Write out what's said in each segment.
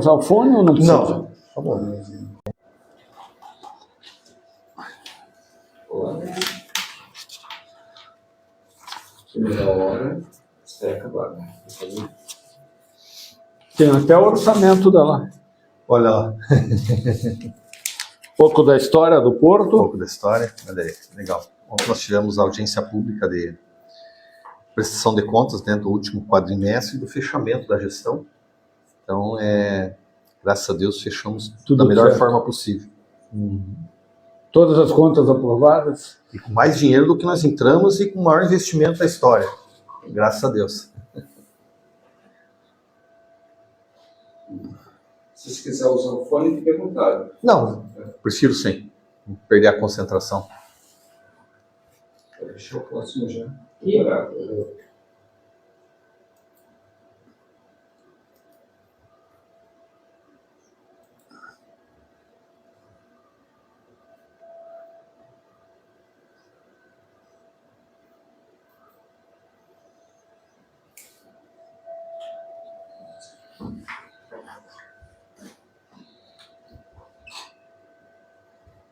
usar o fone ou não precisa? Não. Tá bom. Primeira hora, espera acabar. Tem até o orçamento dela. Olha lá. Um pouco da história do Porto. Um pouco da história. Olha aí, legal. Ontem nós tivemos a audiência pública de prestação de contas dentro do último quadrimestre e do fechamento da gestão. Então, graças a Deus, fechamos tudo da melhor forma possível. Todas as contas aprovadas. E com mais dinheiro do que nós entramos e com o maior investimento da história. Graças a Deus. Se você quiser usar o fone, fique à vontade. Não, prefiro sem. Não perder a concentração. Vou deixar o próximo já.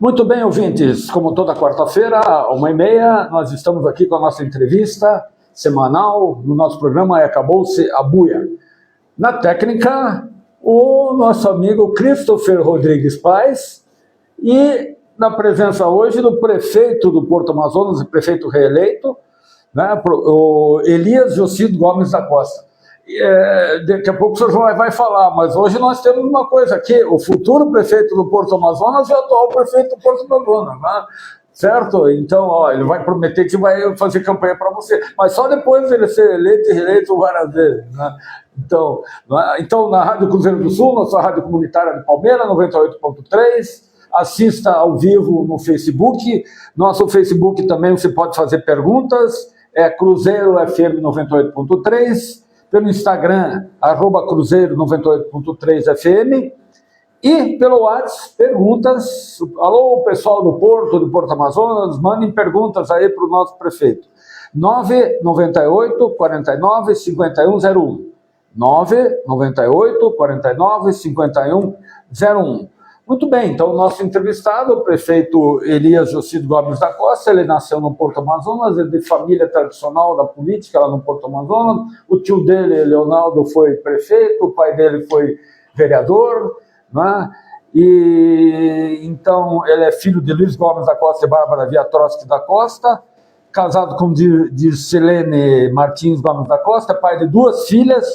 Muito bem, ouvintes, como toda quarta-feira, 1h30, nós estamos aqui com a nossa entrevista semanal no nosso programa Acabou-se a Buia. Na técnica, o nosso amigo Christopher Rodrigues Paes e na presença hoje do prefeito do Porto Amazonas, o prefeito reeleito, né, o Elias Jocido Gomes da Costa. Daqui a pouco o senhor vai falar, mas hoje nós temos uma coisa aqui, o futuro prefeito do Porto Amazonas e o atual prefeito do Porto Amazonas, né? Certo? Então, ó, ele vai prometer que vai fazer campanha para você, mas só depois ele ser eleito e reeleito várias vezes, né? Então, na Rádio Cruzeiro do Sul, nossa rádio comunitária de Palmeira, 98.3, assista ao vivo no Facebook, nosso Facebook também você pode fazer perguntas, é Cruzeiro FM 98.3, pelo Instagram, @Cruzeiro98.3FM, e pelo WhatsApp, perguntas. Alô, pessoal do Porto Amazonas, mandem perguntas aí para o nosso prefeito. 998 49 5101. 998 49 5101. Muito bem, então o nosso entrevistado, o prefeito Elias Jocido Gomes da Costa, ele nasceu no Porto Amazonas, é de família tradicional da política lá no Porto Amazonas, o tio dele, Leonardo, foi prefeito, o pai dele foi vereador, né? E então ele é filho de Luiz Gomes da Costa e Bárbara Viatroski da Costa, casado com Dircilene Martins Gomes da Costa, pai de duas filhas,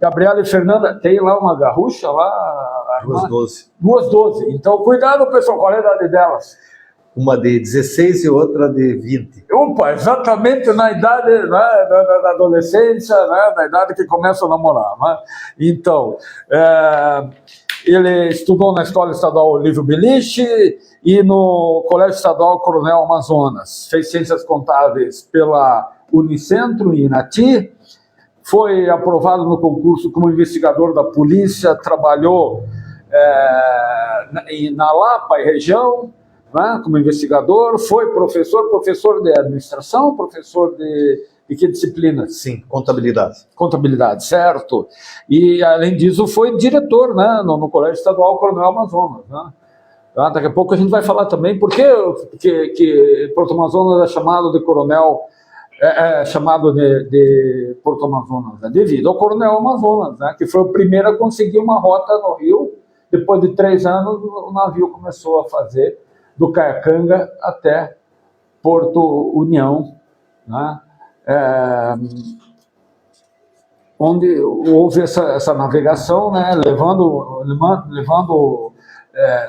Gabriela e Fernanda. Tem lá uma garrucha lá? 212. 212. Então, cuidado, pessoal, qual é a idade delas? Uma de 16 e outra de 20. Opa, exatamente na idade, né, da adolescência, né, da idade que começa a namorar. Né? Então, ele estudou na Escola Estadual Olívio Beliche e no Colégio Estadual Coronel Amazonas. Fez Ciências Contábeis pela Unicentro e Inati. Foi aprovado no concurso como investigador da polícia, trabalhou na Lapa e região, né, como investigador, foi professor de administração, professor de que disciplina? Sim, contabilidade. Contabilidade, certo. E, além disso, foi diretor, né, no Colégio Estadual Coronel Amazonas. Né? Daqui a pouco a gente vai falar também por que Porto Amazonas é chamado de Coronel, chamado de Porto Amazonas, né? Devido ao Coronel Amazonas, né? Que foi o primeiro a conseguir uma rota no Rio. Depois de 3 anos, o navio começou a fazer do Caicanga até Porto União, né? Onde houve essa navegação, né? levando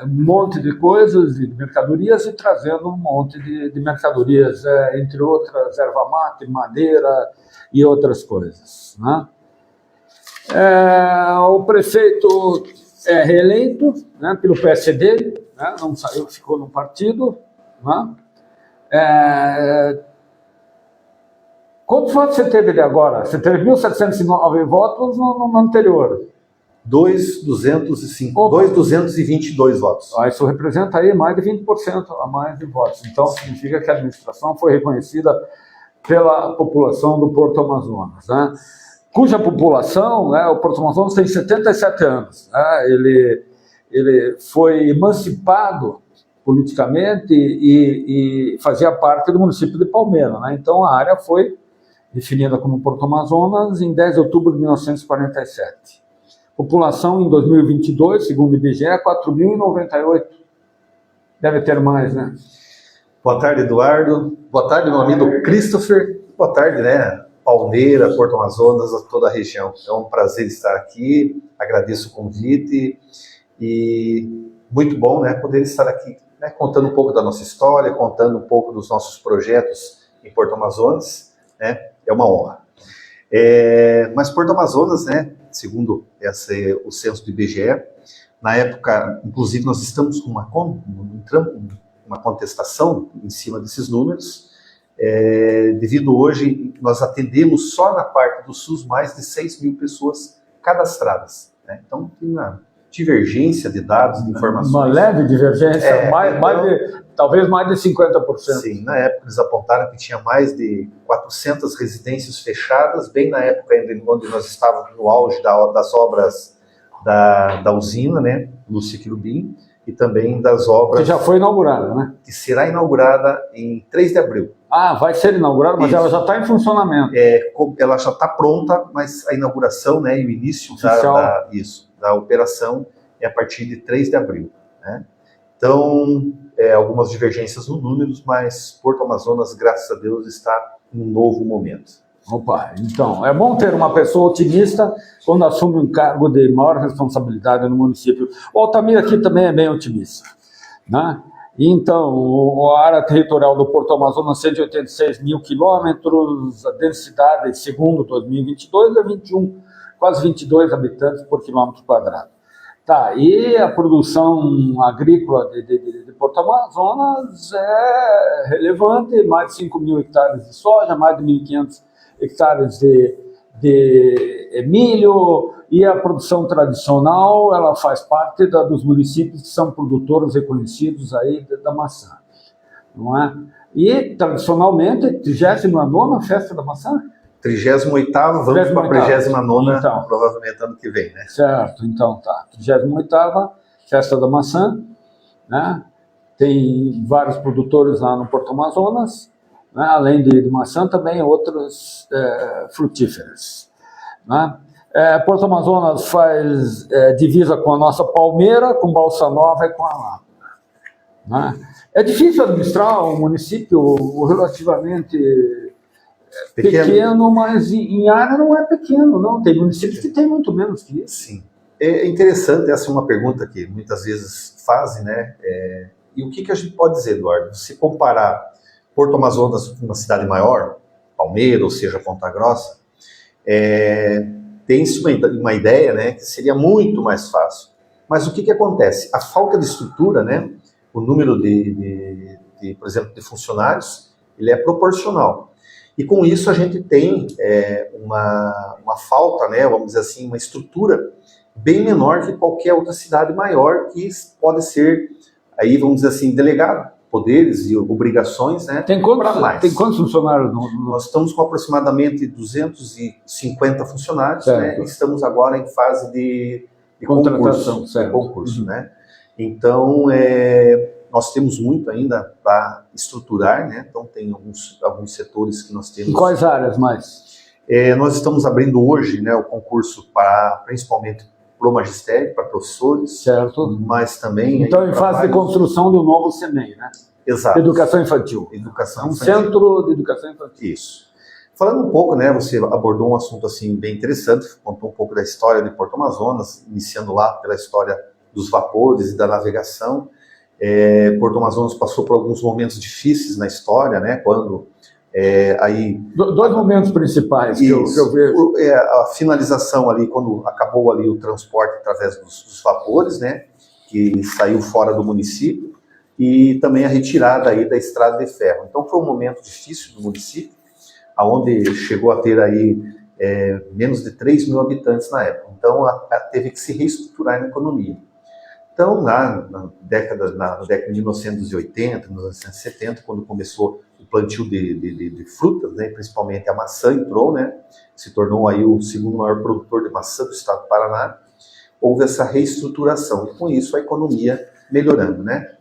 um monte de coisas, de mercadorias, e trazendo um monte de mercadorias, entre outras, erva mate, madeira e outras coisas. Né? O prefeito é reeleito, né, pelo PSD, né, não saiu, ficou no partido. Né? Quantos votos você teve de agora? Você teve 1.709 votos no anterior. 2.222 votos. Isso representa aí mais de 20% a mais de votos. Então, significa que a administração foi reconhecida pela população do Porto Amazonas. Né? cuja população, né, o Porto Amazonas tem 77 anos. Né, ele foi emancipado politicamente e fazia parte do município de Palmeira. Né, então a área foi definida como Porto Amazonas em 10 de outubro de 1947. População em 2022, segundo o IBGE, é 4.098. Deve ter mais, né? Boa tarde, Eduardo. Boa tarde, meu amigo Christopher. Boa tarde, né? Palmeira, Porto Amazonas, a toda a região. É um prazer estar aqui. Agradeço o convite e muito bom, né, poder estar aqui, né, contando um pouco da nossa história, contando um pouco dos nossos projetos em Porto Amazonas, né? É uma honra. Mas Porto Amazonas, né, segundo o censo do IBGE, na época, inclusive, nós estamos com uma contestação em cima desses números, devido hoje, nós atendemos só na parte do SUS mais de 6 mil pessoas cadastradas. Né? Então, tem uma divergência de dados, de informações. Uma leve divergência, talvez mais de 50%. Sim, na época eles apontaram que tinha mais de 400 residências fechadas, bem na época ainda onde nós estávamos no auge das obras da usina, né, Lúcia Quirubim, e também das obras... Que já foi inaugurada, né? Que será inaugurada em 3 de abril. Ah, vai ser inaugurada, mas ela já está em funcionamento. Ela já está pronta, mas a inauguração, né, e o início da operação é a partir de 3 de abril. Né? Então, algumas divergências nos números, mas Porto Amazonas, graças a Deus, está em um novo momento. Opa, então, é bom ter uma pessoa otimista quando assume um cargo de maior responsabilidade no município. O Altamira aqui também é bem otimista. Né? Então, a área territorial do Porto Amazonas, 186 mil quilômetros, a densidade, segundo 2022, é 21, quase 22 habitantes por quilômetro quadrado. Tá, e a produção agrícola de Porto Amazonas é relevante, mais de 5 mil hectares de soja, mais de 1.500 hectares de milho, e a produção tradicional, ela faz parte dos municípios que são produtores reconhecidos aí da maçã, não é? E, tradicionalmente, 39ª Festa da Maçã? 38ª, vamos para a 39ª, então, provavelmente ano que vem, né? Certo, então tá. 38ª Festa da Maçã, né? Tem vários produtores lá no Porto Amazonas, né? Além de maçã, também outros frutíferas. Né? Porto Amazonas faz divisa com a nossa Palmeira, com Balsa Nova e com a Lapa. Né? É difícil administrar um município relativamente pequeno, mas em área não é pequeno, não. Tem municípios que tem muito menos que isso. Sim. É interessante, essa é uma pergunta que muitas vezes fazem, né? E o que a gente pode dizer, Eduardo? Se comparar Porto Amazonas com uma cidade maior, Palmeira, ou seja, Ponta Grossa, tem-se uma ideia, né, que seria muito mais fácil. Mas o que acontece? A falta de estrutura, né, o número por exemplo, de funcionários, ele é proporcional. E com isso a gente tem uma falta, né, vamos dizer assim, uma estrutura bem menor que qualquer outra cidade maior que pode ser, aí vamos dizer assim, delegado poderes e obrigações, né? Tem quantos funcionários? Nós estamos com aproximadamente 250 funcionários, né? E estamos agora em fase de concurso, né? Então, nós temos muito ainda para estruturar, né? Então, tem alguns setores que nós temos... Em quais áreas mais? Nós estamos abrindo hoje, né, o concurso principalmente para o magistério, para professores, certo, mas também... Então, em fase de construção do novo CEMEI, né? Exato. Educação infantil. Educação infantil. Centro de educação infantil. Isso. Falando um pouco, né, você abordou um assunto assim bem interessante, contou um pouco da história de Porto Amazonas, iniciando lá pela história dos vapores e da navegação. Porto Amazonas passou por alguns momentos difíceis na história, né, quando... Dois momentos principais que eu vejo. A finalização ali, quando acabou ali o transporte através dos vapores, né, que saiu fora do município, e também a retirada aí da estrada de ferro. Então foi um momento difícil do município, onde chegou a ter aí menos de 3 mil habitantes na época. Então teve que se reestruturar na economia. Então, na década de 1980, 1970, quando começou o plantio de frutas, né, principalmente a maçã entrou, né, se tornou aí o segundo maior produtor de maçã do estado do Paraná, houve essa reestruturação, e com isso a economia melhorando, né.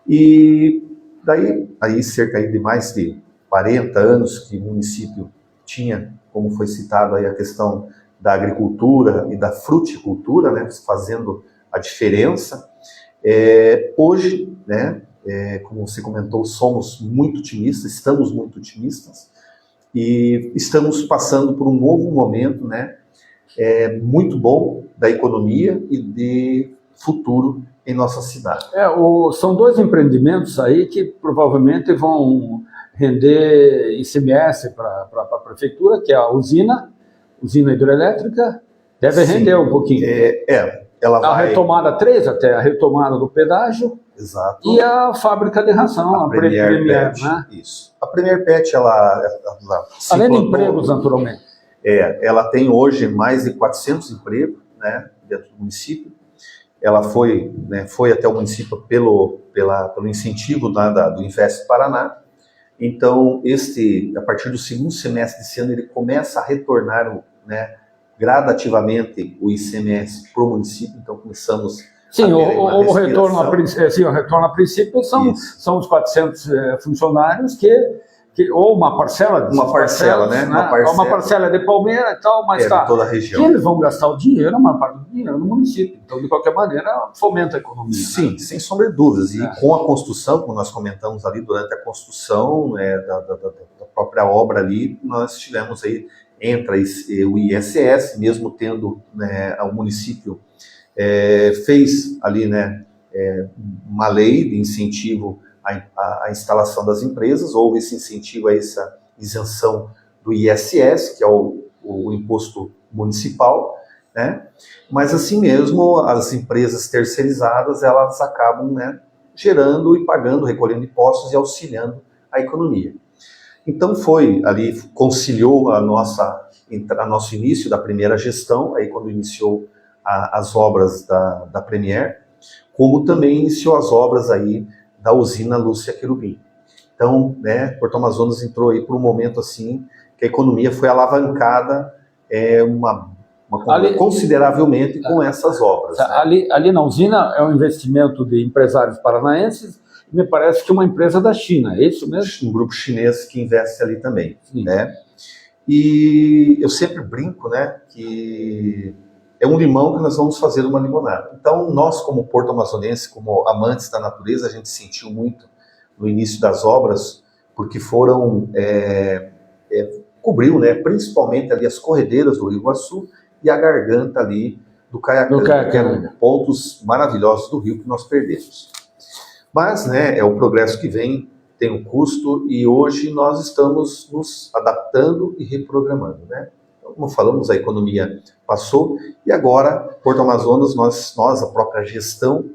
E daí, aí cerca de mais de 40 anos que o município tinha, como foi citado aí, a questão da agricultura e da fruticultura, né, fazendo a diferença. Hoje, né, como você comentou, somos muito otimistas, estamos muito otimistas, e estamos passando por um novo momento, né, muito bom da economia e de futuro em nossa cidade. São dois empreendimentos aí que provavelmente vão render ICMS para a prefeitura, que é a usina hidrelétrica, deve render um pouquinho. Ela a retomada 3, até a retomada do pedágio. Exato. E a fábrica de ração, a Premier PET, né? Isso. A Premier PET, ela além de empregos, naturalmente. Ela tem hoje mais de 400 empregos, né, dentro do município. Ela foi até o município pelo incentivo do Invest Paraná. Então, a partir do segundo semestre desse ano, ele começa a retornar, né, gradativamente o ICMS para o município. Então, começamos o retorno a princípio são os 400 funcionários ou uma parcela né? Uma parcela de Palmeira e tal, mas de toda a região. Que eles vão gastar o dinheiro, uma parte do dinheiro no município. Então, de qualquer maneira, fomenta a economia. Sim, né? sem sombra de dúvidas. E com a construção, como nós comentamos ali, durante a construção da própria obra ali, nós tivemos aí, entra o ISS, mesmo tendo, né, o município fez ali, né, uma lei de incentivo à instalação das empresas, houve esse incentivo a essa isenção do ISS, que é o imposto municipal, né? Mas assim mesmo as empresas terceirizadas, elas acabam, né, gerando e pagando, recolhendo impostos e auxiliando a economia. Então conciliou nosso início da primeira gestão, aí quando iniciou as obras da Premier, como também iniciou as obras aí da usina Lúcia Querubim. Então, né, Porto Amazonas entrou aí por um momento assim que a economia foi alavancada consideravelmente com essas obras. Né? Ali na usina é um investimento de empresários paranaenses, me parece que uma empresa da China, é isso mesmo? Um grupo chinês que investe ali também. Né? E eu sempre brinco, né, que é um limão que nós vamos fazer uma limonada. Então, nós como Porto Amazonense, como amantes da natureza, a gente sentiu muito no início das obras, porque cobriu, né, principalmente ali as corredeiras do Rio Iguaçu e a garganta ali do Caiacanga, que eram pontos maravilhosos do rio que nós perdemos. Mas, né, é o progresso que vem, tem um custo, e hoje nós estamos nos adaptando e reprogramando, né? Como falamos, a economia passou e agora, Porto Amazonas, nós a própria gestão,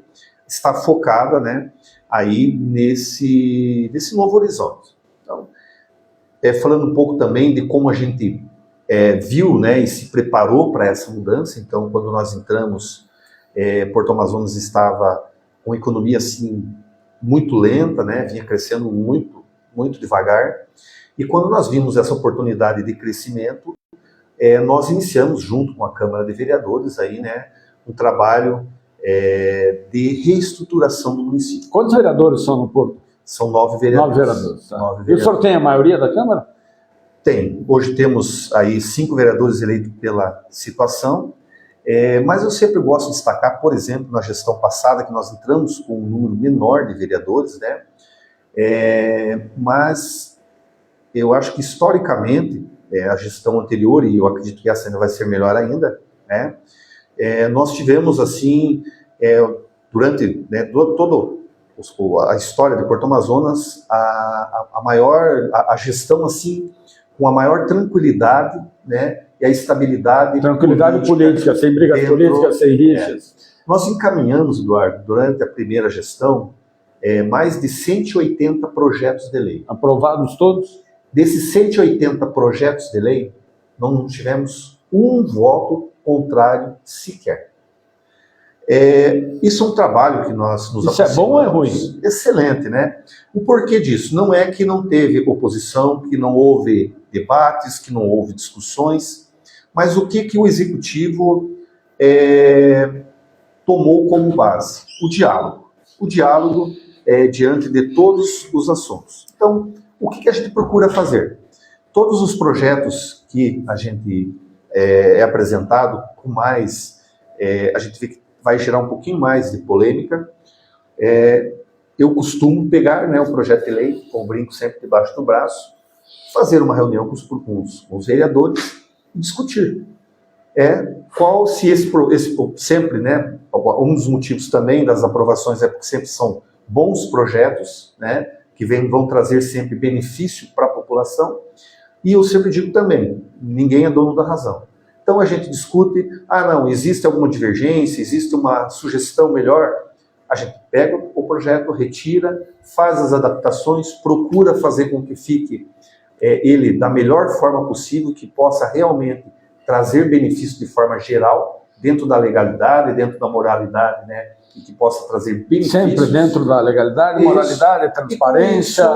está focada, né, aí nesse novo horizonte. Então, falando um pouco também de como a gente viu, né, e se preparou para essa mudança. Então, quando nós entramos, Porto Amazonas estava com uma economia assim, muito lenta, né, vinha crescendo muito, muito devagar, e quando nós vimos essa oportunidade de crescimento, nós iniciamos, junto com a Câmara de Vereadores, aí, né, um trabalho de reestruturação do município. Quantos vereadores são no Porto? São 9 vereadores. 9 vereadores. Tá. 9 vereadores. E o senhor tem a maioria da Câmara? Tem. Hoje temos aí 5 vereadores eleitos pela situação, mas eu sempre gosto de destacar, por exemplo, na gestão passada, que nós entramos com um número menor de vereadores, né, mas eu acho que historicamente, a gestão anterior, e eu acredito que essa ainda vai ser melhor ainda, né, nós tivemos assim, durante, né, toda a história de Porto Amazonas, a gestão assim, com a maior tranquilidade, né, e a estabilidade política, sem brigas políticas, sem rixas. Nós encaminhamos, Eduardo, durante a primeira gestão, mais de 180 projetos de lei. Aprovados todos? Desses 180 projetos de lei, não tivemos um voto contrário sequer. Isso é um trabalho que nós nos Isso é bom ou é ruim? Excelente, né? O porquê disso? Não é que não teve oposição, que não houve debates, que não houve discussões, mas o que o executivo tomou como base? O diálogo. O diálogo diante de todos os assuntos. Então, o que a gente procura fazer? Todos os projetos que a gente é apresentado com mais, a gente vê que vai gerar um pouquinho mais de polêmica. Eu costumo pegar, né, o projeto de lei, com o brinco sempre debaixo do braço, fazer uma reunião com os vereadores e discutir. Qual se sempre, né, um dos motivos também das aprovações é porque sempre são bons projetos, né, que vão trazer sempre benefício para a população. E eu sempre digo também, ninguém é dono da razão. Então a gente discute, não, existe alguma divergência, existe uma sugestão melhor, a gente pega o projeto, retira, faz as adaptações, procura fazer com que fique ele da melhor forma possível, que possa realmente trazer benefício de forma geral, dentro da legalidade, dentro da moralidade, né, e que possa trazer benefícios. Sempre dentro da legalidade, moralidade, transparência.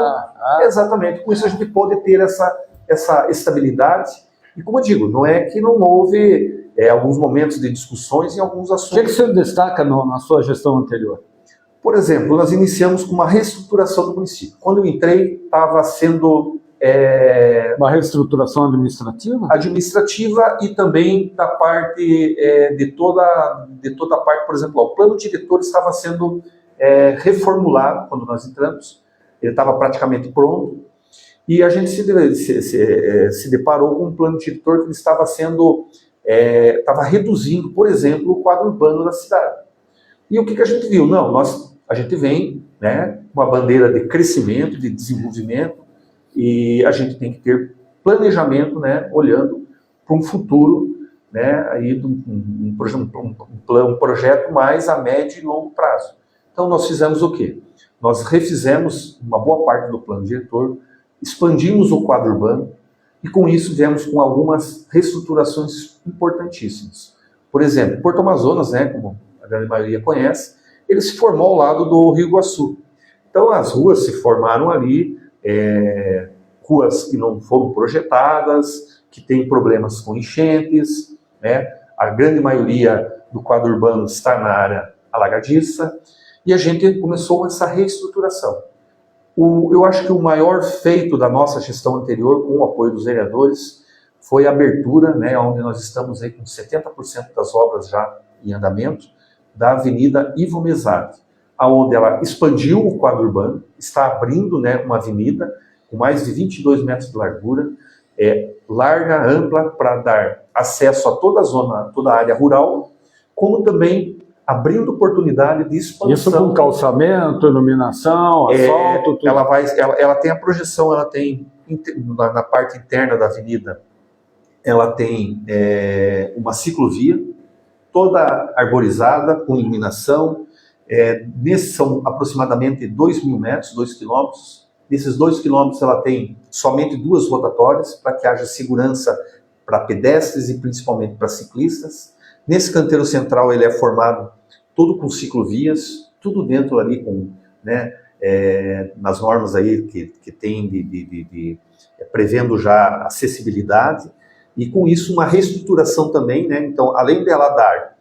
Exatamente, com isso a gente pode ter essa estabilidade. E como eu digo, não é que não houve alguns momentos de discussões em alguns assuntos. O que você destaca na sua gestão anterior? Por exemplo, nós iniciamos com uma reestruturação do município. Quando eu entrei, estava sendo... uma reestruturação administrativa? Administrativa e também da parte de toda a parte, por exemplo, o plano diretor estava sendo reformulado quando nós entramos, ele estava praticamente pronto, e a gente se deparou com um plano diretor que ele estava reduzindo, por exemplo, o quadro urbano da cidade. E o que a gente viu? Não, a gente vem, né, com uma bandeira de crescimento, de desenvolvimento, e a gente tem que ter planejamento, né, olhando para um futuro, né, aí um projeto mais a médio e longo prazo. Então nós fizemos o quê? Nós refizemos uma boa parte do plano diretor, expandimos o quadro urbano e com isso viemos com algumas reestruturações importantíssimas. Por exemplo, Porto Amazonas, né, como a grande maioria conhece, ele se formou ao lado do Rio Iguaçu. Então as ruas se formaram ali, ruas que não foram projetadas, que têm problemas com enchentes, né? A grande maioria do quadro urbano está na área alagadiça, e a gente começou essa reestruturação. Eu acho que o maior feito da nossa gestão anterior, com o apoio dos vereadores, foi a abertura, né, onde nós estamos aí com 70% das obras já em andamento, da Avenida Ivo Mesati, onde ela expandiu o quadro urbano, está abrindo, né, uma avenida com mais de 22 metros de largura, larga, ampla, para dar acesso a toda a zona, toda a área rural, como também abrindo oportunidade de expansão. Isso com calçamento, iluminação, asfalto, tudo. Ela tem a projeção, ela tem, na parte interna da avenida, ela tem uma ciclovia, toda arborizada, com iluminação. São aproximadamente 2.000 metros, 2 quilômetros. Nesses 2 quilômetros ela tem somente 2 rotatórias para que haja segurança para pedestres e principalmente para ciclistas. Nesse canteiro central ele é formado todo com ciclovias, tudo dentro ali com, né, nas normas aí que tem prevendo já acessibilidade, e com isso uma reestruturação também, né? Então, além dela dar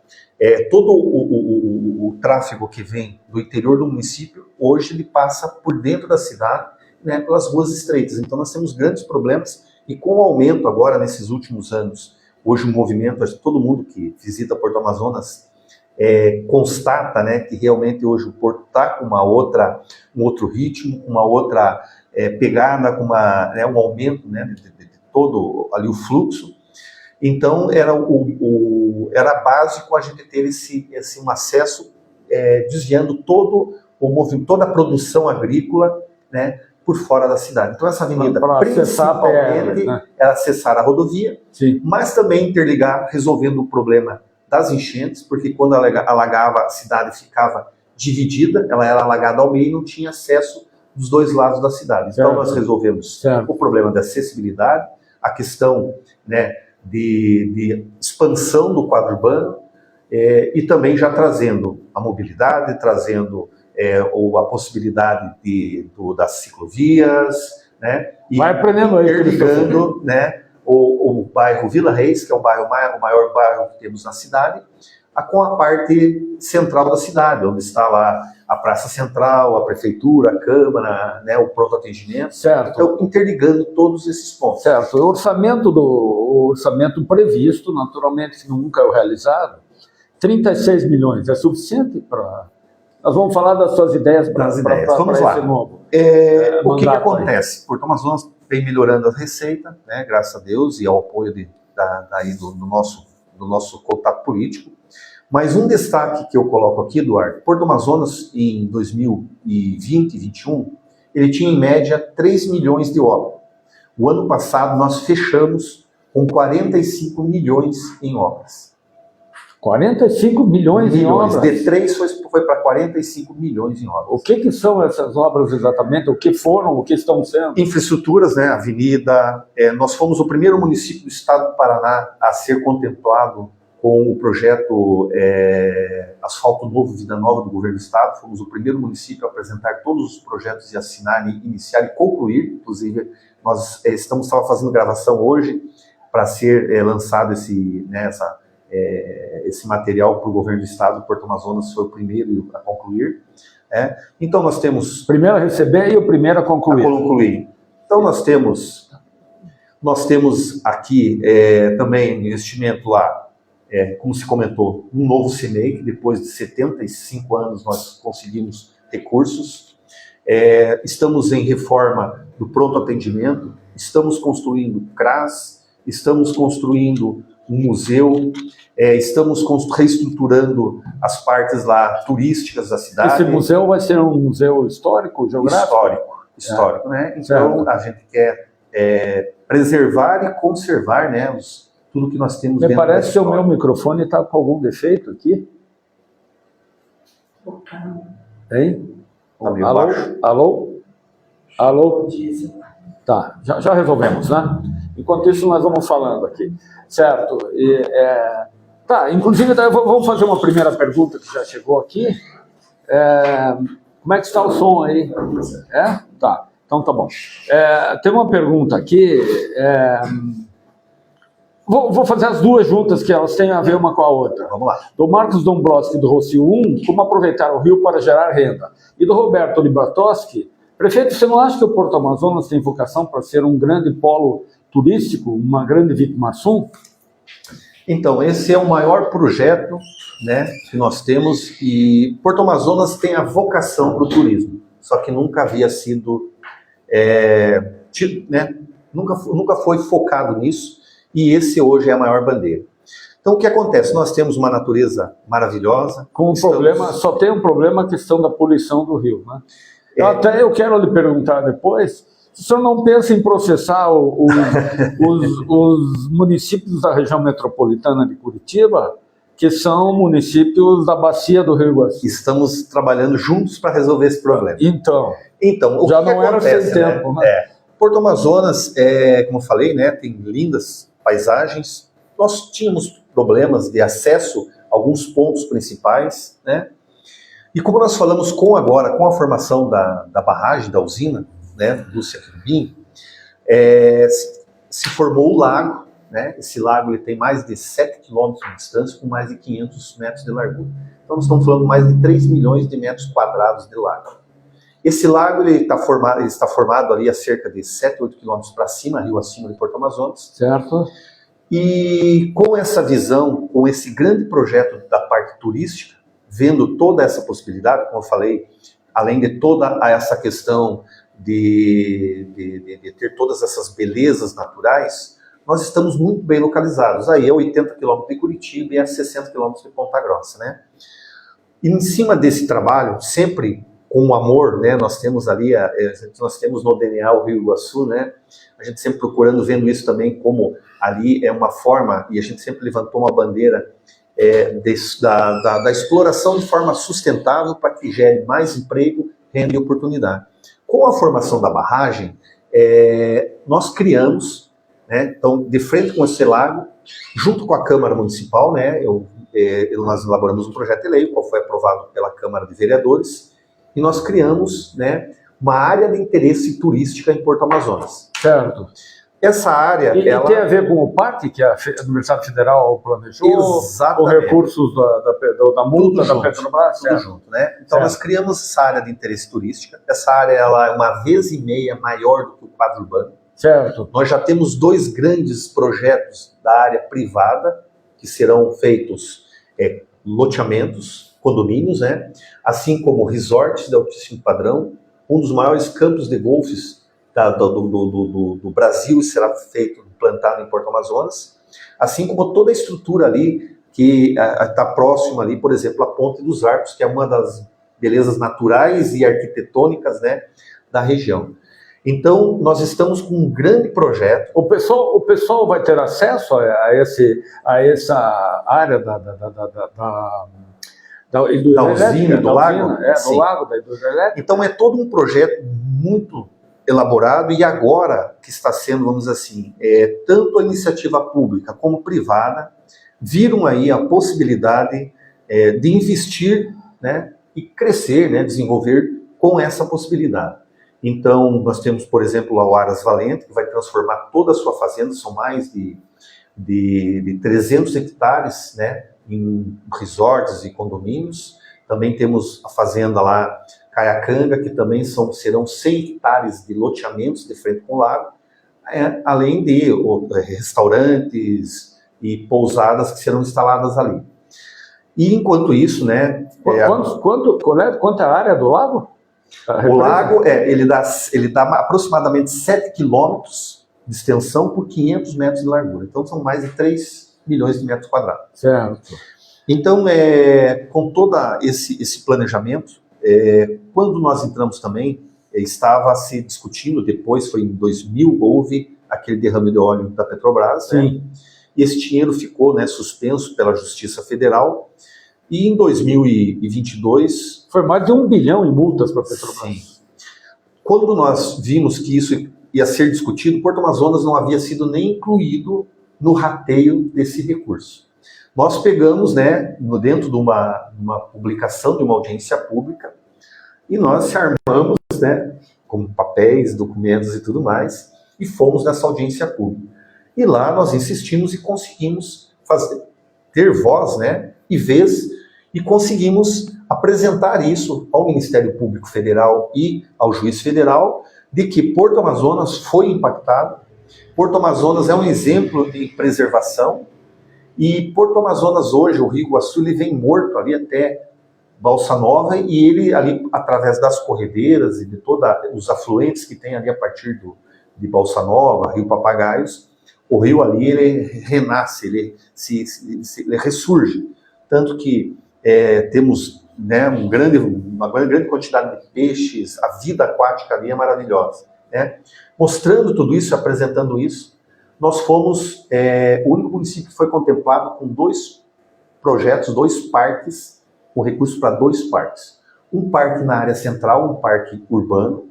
todo o tráfego que vem do interior do município, hoje ele passa por dentro da cidade, né, pelas ruas estreitas. Então nós temos grandes problemas, e com o aumento agora nesses últimos anos, hoje o movimento, acho que todo mundo que visita Porto Amazonas constata, né, que realmente hoje o Porto está com um outro ritmo, uma outra pegada, com um aumento, né, de todo ali o fluxo. Então era básico a gente ter um acesso desviando toda a produção agrícola, né, por fora da cidade. Então essa avenida principalmente era acessar a rodovia, sim, mas também interligar, resolvendo o problema das enchentes, porque quando alagava, a cidade ficava dividida, ela era alagada ao meio e não tinha acesso dos dois lados da cidade. Então nós resolvemos o problema da acessibilidade, a questão, né, de expansão do quadro urbano, e também já trazendo a mobilidade, trazendo a possibilidade das ciclovias, né? E vai aprendendo aí, interligando, né, o bairro Vila Reis, que é o maior bairro que temos na cidade, com a parte central da cidade, onde está lá a Praça Central, a Prefeitura, a Câmara, né, o pronto atendimento. Certo. Então, interligando todos esses pontos. Certo. O orçamento previsto, naturalmente, que nunca é realizado, 36 milhões, é suficiente para... Nós vamos falar das suas ideias para esse novo. O que acontece? Porto Amazonas vem melhorando a receita, né, graças a Deus, e ao apoio do nosso contato político. Mas um destaque que eu coloco aqui, Eduardo, Porto Amazonas, em 2020 e 2021, ele tinha em média 3 milhões de obras. O ano passado nós fechamos com 45 milhões em obras. 45 milhões em obras? De 3 foi para 45 milhões em obras. O que são essas obras exatamente? O que foram, o que estão sendo? Infraestruturas, né, avenida. Nós fomos o primeiro município do estado do Paraná a ser contemplado com o projeto Asfalto Novo, Vida Nova do governo do estado. Fomos o primeiro município a apresentar todos os projetos e assinar, iniciar e concluir. Inclusive, nós estamos fazendo gravação hoje para ser lançado esse material para o governo do estado. Porto Amazonas foi o primeiro a concluir. Então nós temos... Primeiro a receber e o primeiro a concluir. Então nós temos aqui também investimento lá, como se comentou, um novo CEMEI, que depois de 75 anos nós conseguimos recursos. Estamos em reforma do pronto atendimento, estamos construindo CRAS, estamos construindo um museu, estamos reestruturando as partes lá turísticas da cidade. Esse museu vai ser um museu histórico, geográfico? Histórico, né? Então a gente quer preservar e conservar, né, tudo que nós temos dentro da história. Me parece que o meu microfone está com algum defeito aqui. Hein? Tá meio baixo. Alô? Tá, já resolvemos, né? Enquanto isso, nós vamos falando aqui, certo? Inclusive, vamos fazer uma primeira pergunta que já chegou aqui. Como é que está o som aí? Tá, então tá bom. Tem uma pergunta aqui, vou fazer as duas juntas, que elas têm a ver uma com a outra. Vamos lá. Do Marcos Dombrowski, do Rocio 1, como aproveitar o rio para gerar renda. E do Roberto Libratoski, prefeito, você não acha que o Porto Amazonas tem vocação para ser um grande polo turístico, uma grande Vitimarsum? Então, esse é o maior projeto, né, que nós temos, e Porto Amazonas tem a vocação para o turismo, só que nunca havia sido, nunca foi focado nisso, e esse hoje é a maior bandeira. Então, o que acontece? Nós temos uma natureza maravilhosa. Só tem um problema, a questão da poluição do rio, né? Eu quero lhe perguntar depois, se o senhor não pensa em processar os municípios da região metropolitana de Curitiba, que são municípios da bacia do Rio Iguaçu. Estamos trabalhando juntos para resolver esse problema. Então o já que não acontece, era sem tempo, né? Porto Amazonas, como eu falei, né, tem lindas paisagens. Nós tínhamos problemas de acesso a alguns pontos principais, né? E como nós falamos agora com a formação da barragem, da usina, né, Lúcia Quimbim, se formou o lago, né? Esse lago ele tem mais de 7 quilômetros de distância, com mais de 500 metros de largura. Então nós estamos falando de mais de 3 milhões de metros quadrados de lago. Esse lago ele está formado ali a cerca de 7, 8 quilômetros para cima, rio acima de Porto Amazonas. Certo. E com essa visão, com esse grande projeto da parte turística, vendo toda essa possibilidade, como eu falei, além de toda essa questão de ter todas essas belezas naturais, nós estamos muito bem localizados. Aí é 80 quilômetros de Curitiba e é 60 quilômetros de Ponta Grossa, né? E em cima desse trabalho, sempre com o amor, né? Nós temos ali, nós temos no DNA o Rio Iguaçu, né? A gente sempre procurando, vendo isso também como ali é uma forma, e a gente sempre levantou uma bandeira da exploração de forma sustentável para que gere mais emprego, renda e oportunidade. Com a formação da barragem, nós criamos, né, então, de frente com esse lago, junto com a Câmara Municipal, né, eu nós elaboramos um projeto de lei, qual foi aprovado pela Câmara de Vereadores, e nós criamos, né, uma área de interesse turística em Porto Amazonas. Certo. Essa área... E tem a ver com o parque que a Universidade Federal planejou? Exatamente. Com recursos da multa da Petrobras? Tudo junto, né? Então, nós criamos essa área de interesse turística. Essa área ela é 1,5 vezes maior do que o quadro urbano. Certo. Nós já temos 2 grandes projetos da área privada, que serão feitos loteamentos, condomínios, né? Assim como resorts de altíssimo padrão. Um dos maiores campos de golfes do Brasil será feito, implantado em Porto Amazonas, assim como toda a estrutura ali que está próxima ali, por exemplo, a Ponte dos Arcos, que é uma das belezas naturais e arquitetônicas, né, da região. Então, nós estamos com um grande projeto. O pessoal vai ter acesso a essa área da usina, do lago? Do lago, da hidroelétrica. Então, é todo um projeto muito elaborado e agora que está sendo, vamos dizer assim, tanto a iniciativa pública como privada viram aí a possibilidade de investir, né, e crescer, né, desenvolver com essa possibilidade. Então, nós temos, por exemplo, o Aras Valente, que vai transformar toda a sua fazenda, são mais de 300 hectares, né, em resorts e condomínios. Também temos a fazenda lá, Caiacanga, que também serão 100 hectares de loteamentos de frente com o lago, além de restaurantes e pousadas que serão instaladas ali. E enquanto isso, né... Quanto é a área do lago? O lago, ele dá aproximadamente 7 quilômetros de extensão por 500 metros de largura. Então, são mais de 3 milhões de metros quadrados. Certo. Então, com todo esse planejamento, quando nós entramos também, estava se discutindo, depois foi em 2000, houve aquele derrame de óleo da Petrobras, sim, né? E esse dinheiro ficou, né, suspenso pela Justiça Federal, e em 2022... Foi mais de 1 bilhão em multas para a Petrobras. Sim. Quando nós vimos que isso ia ser discutido, Porto Amazonas não havia sido nem incluído no rateio desse recurso. Nós pegamos, né, dentro de uma publicação, de uma audiência pública, e nós se armamos, né, com papéis, documentos e tudo mais, e fomos nessa audiência pública. E lá nós insistimos e conseguimos ter voz, né, e vez, e conseguimos apresentar isso ao Ministério Público Federal e ao Juiz Federal, de que Porto Amazonas foi impactado. Porto Amazonas é um exemplo de preservação, e Porto Amazonas hoje, o Rio Iguaçu, ele vem morto ali até Balsa Nova, e ele ali, através das corredeiras e de todos os afluentes que tem ali a partir de Balsa Nova, Rio Papagaios, o rio ali, ele renasce, ele ressurge. Tanto que temos, né, uma grande quantidade de peixes, a vida aquática ali é maravilhosa, né? Mostrando tudo isso, apresentando isso, nós fomos o único município que foi contemplado com 2 projetos, 2 parques, com recursos para 2 parques. Um parque na área central, um parque urbano,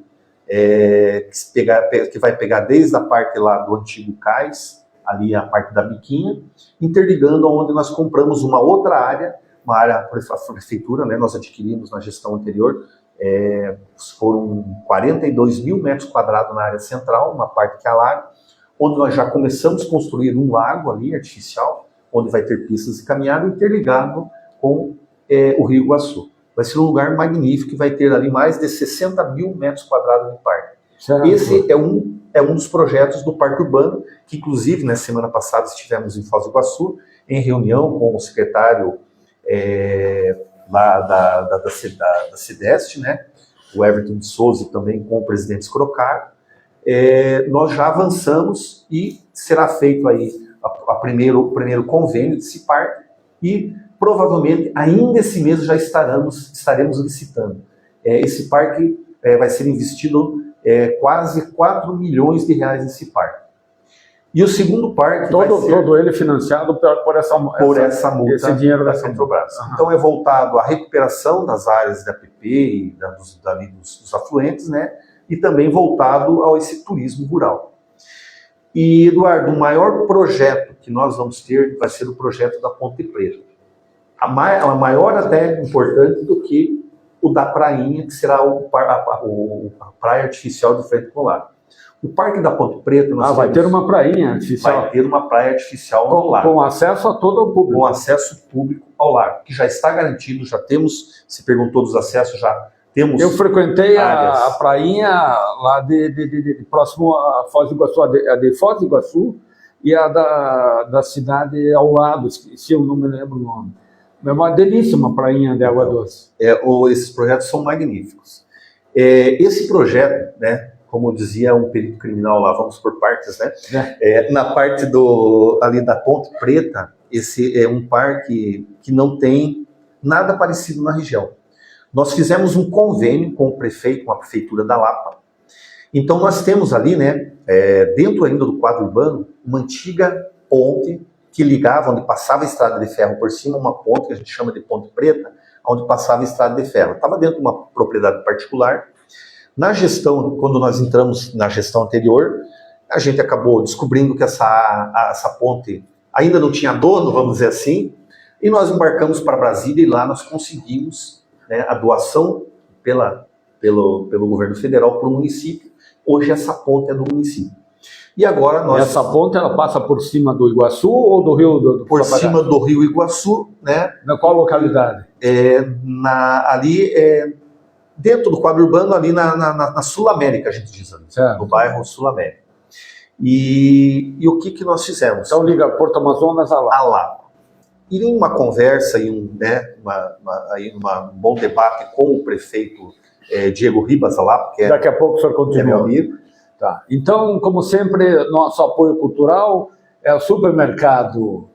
que vai pegar desde a parte lá do antigo cais, ali a parte da Biquinha, interligando onde nós compramos uma outra área, uma área a prefeitura, né, nós adquirimos na gestão anterior, foram 42 mil metros quadrados na área central, uma parte que é a lago, onde nós já começamos a construir um lago ali, artificial, onde vai ter pistas de caminhada interligado com o Rio Iguaçu. Vai ser um lugar magnífico, que vai ter ali mais de 60 mil metros quadrados de parque. Certo. Esse é um dos projetos do Parque Urbano, que inclusive, na semana passada, estivemos em Foz do Iguaçu, em reunião com o secretário lá da CIDEST, né, o Everton de Souza, e também com o presidente Scrocar. Nós já avançamos e será feito aí o primeiro convênio desse parque, e provavelmente ainda esse mês já estaremos licitando. Esse parque vai ser investido quase 4 milhões de reais nesse parque. E o segundo parque todo ele financiado por essa multa, esse dinheiro da Petrobras. Uhum. Então é voltado à recuperação das áreas da PP e dos afluentes, né? E também voltado a esse turismo rural. E, Eduardo, o maior projeto que nós vamos ter vai ser o projeto da Ponte Preta. a maior até importante do que o da Prainha, que será a praia artificial do Frente Polar. O Parque da Ponte Preta... vai ter uma prainha artificial. Vai ter uma praia artificial ao lado. Com acesso a todo o público. Com acesso público ao lago, que já está garantido, já temos, se perguntou dos acessos, já temos... Eu frequentei a prainha lá de próximo a Foz do Iguaçu, a de Foz do Iguaçu e a da cidade ao lado, esqueci, eu não me lembro o nome. É uma delícia uma prainha de água doce. Esses projetos são magníficos. Esse projeto, né, como dizia um perito criminal lá, vamos por partes, né? Na parte ali da Ponte Preta, esse é um parque que não tem nada parecido na região. Nós fizemos um convênio com o prefeito, com a prefeitura da Lapa. Então nós temos ali, né, dentro ainda do quadro urbano, uma antiga ponte que ligava, onde passava a estrada de ferro por cima, uma ponte que a gente chama de Ponte Preta, onde passava a estrada de ferro. Estava dentro de uma propriedade particular. Na gestão, quando nós entramos na gestão anterior, a gente acabou descobrindo que essa ponte ainda não tinha dono, vamos dizer assim, e nós embarcamos para Brasília e lá nós conseguimos, né, a doação pelo governo federal para o município. Hoje essa ponte é do município. E agora nós... Essa ponte ela passa por cima do Iguaçu ou do rio do Por cima do rio Iguaçu, né? Na qual localidade? Ali dentro do quadro urbano, ali na Sul América, a gente diz ali, no bairro Sul América. E o que nós fizemos? Então liga Porto Amazonas a lá. A lá. E em uma conversa, um bom debate com o prefeito Diego Ribas Alap, que daqui a pouco o senhor continua. Meu amigo. Tá. Então, como sempre, nosso apoio cultural é o Supermercado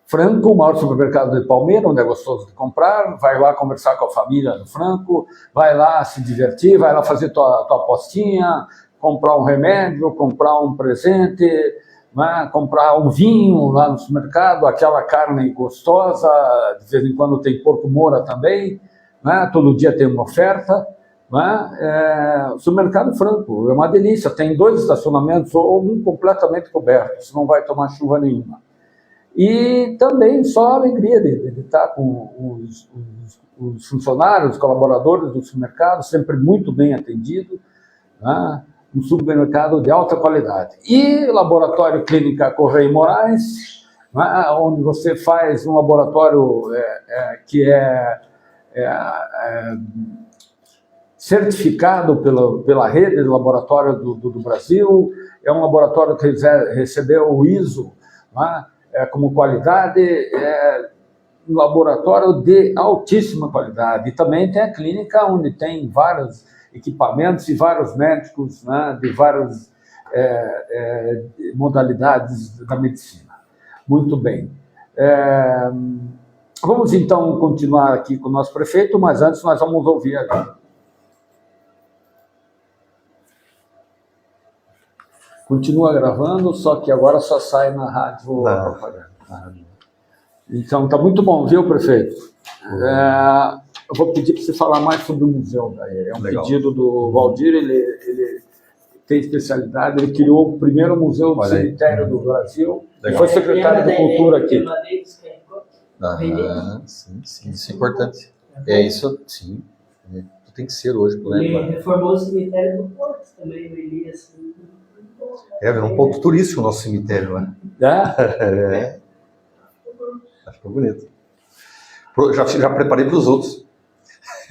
Franco, o maior supermercado de Palmeira, onde é gostoso de comprar. Vai lá conversar com a família do Franco, vai lá se divertir, vai lá fazer tua apostinha, comprar um remédio, comprar um presente, né? Comprar um vinho lá no supermercado, aquela carne gostosa, de vez em quando tem porco moura também, né? Todo dia tem uma oferta. O supermercado Franco é uma delícia, tem 2 estacionamentos, ou um completamente coberto, você não vai tomar chuva nenhuma. E também só a alegria de estar com os funcionários, os colaboradores do supermercado, sempre muito bem atendido, né? Um supermercado de alta qualidade. E Laboratório Clínica Correia e Moraes, né? Onde você faz um laboratório que é certificado pela rede de laboratório do Brasil, é um laboratório que recebeu o ISO, né? Como qualidade, um laboratório de altíssima qualidade. E também tem a clínica onde tem vários equipamentos e vários médicos, né, de várias modalidades da medicina. Muito bem. Vamos então continuar aqui com o nosso prefeito, mas antes nós vamos ouvir agora. Continua gravando, só que agora só sai na rádio. Então, tá muito bom, viu, prefeito? Eu vou pedir para você falar mais sobre o museu. É um pedido do Valdir, ele tem especialidade, ele criou o primeiro museu do cemitério do Brasil. Ele foi secretário de Cultura aqui. Sim, isso é importante. Isso, sim. Tem que ser hoje, por exemplo. Ele reformou o cemitério do Porto também, o Elias. Virou um ponto turístico o nosso cemitério, né? Acho que é bonito. Já preparei para os outros.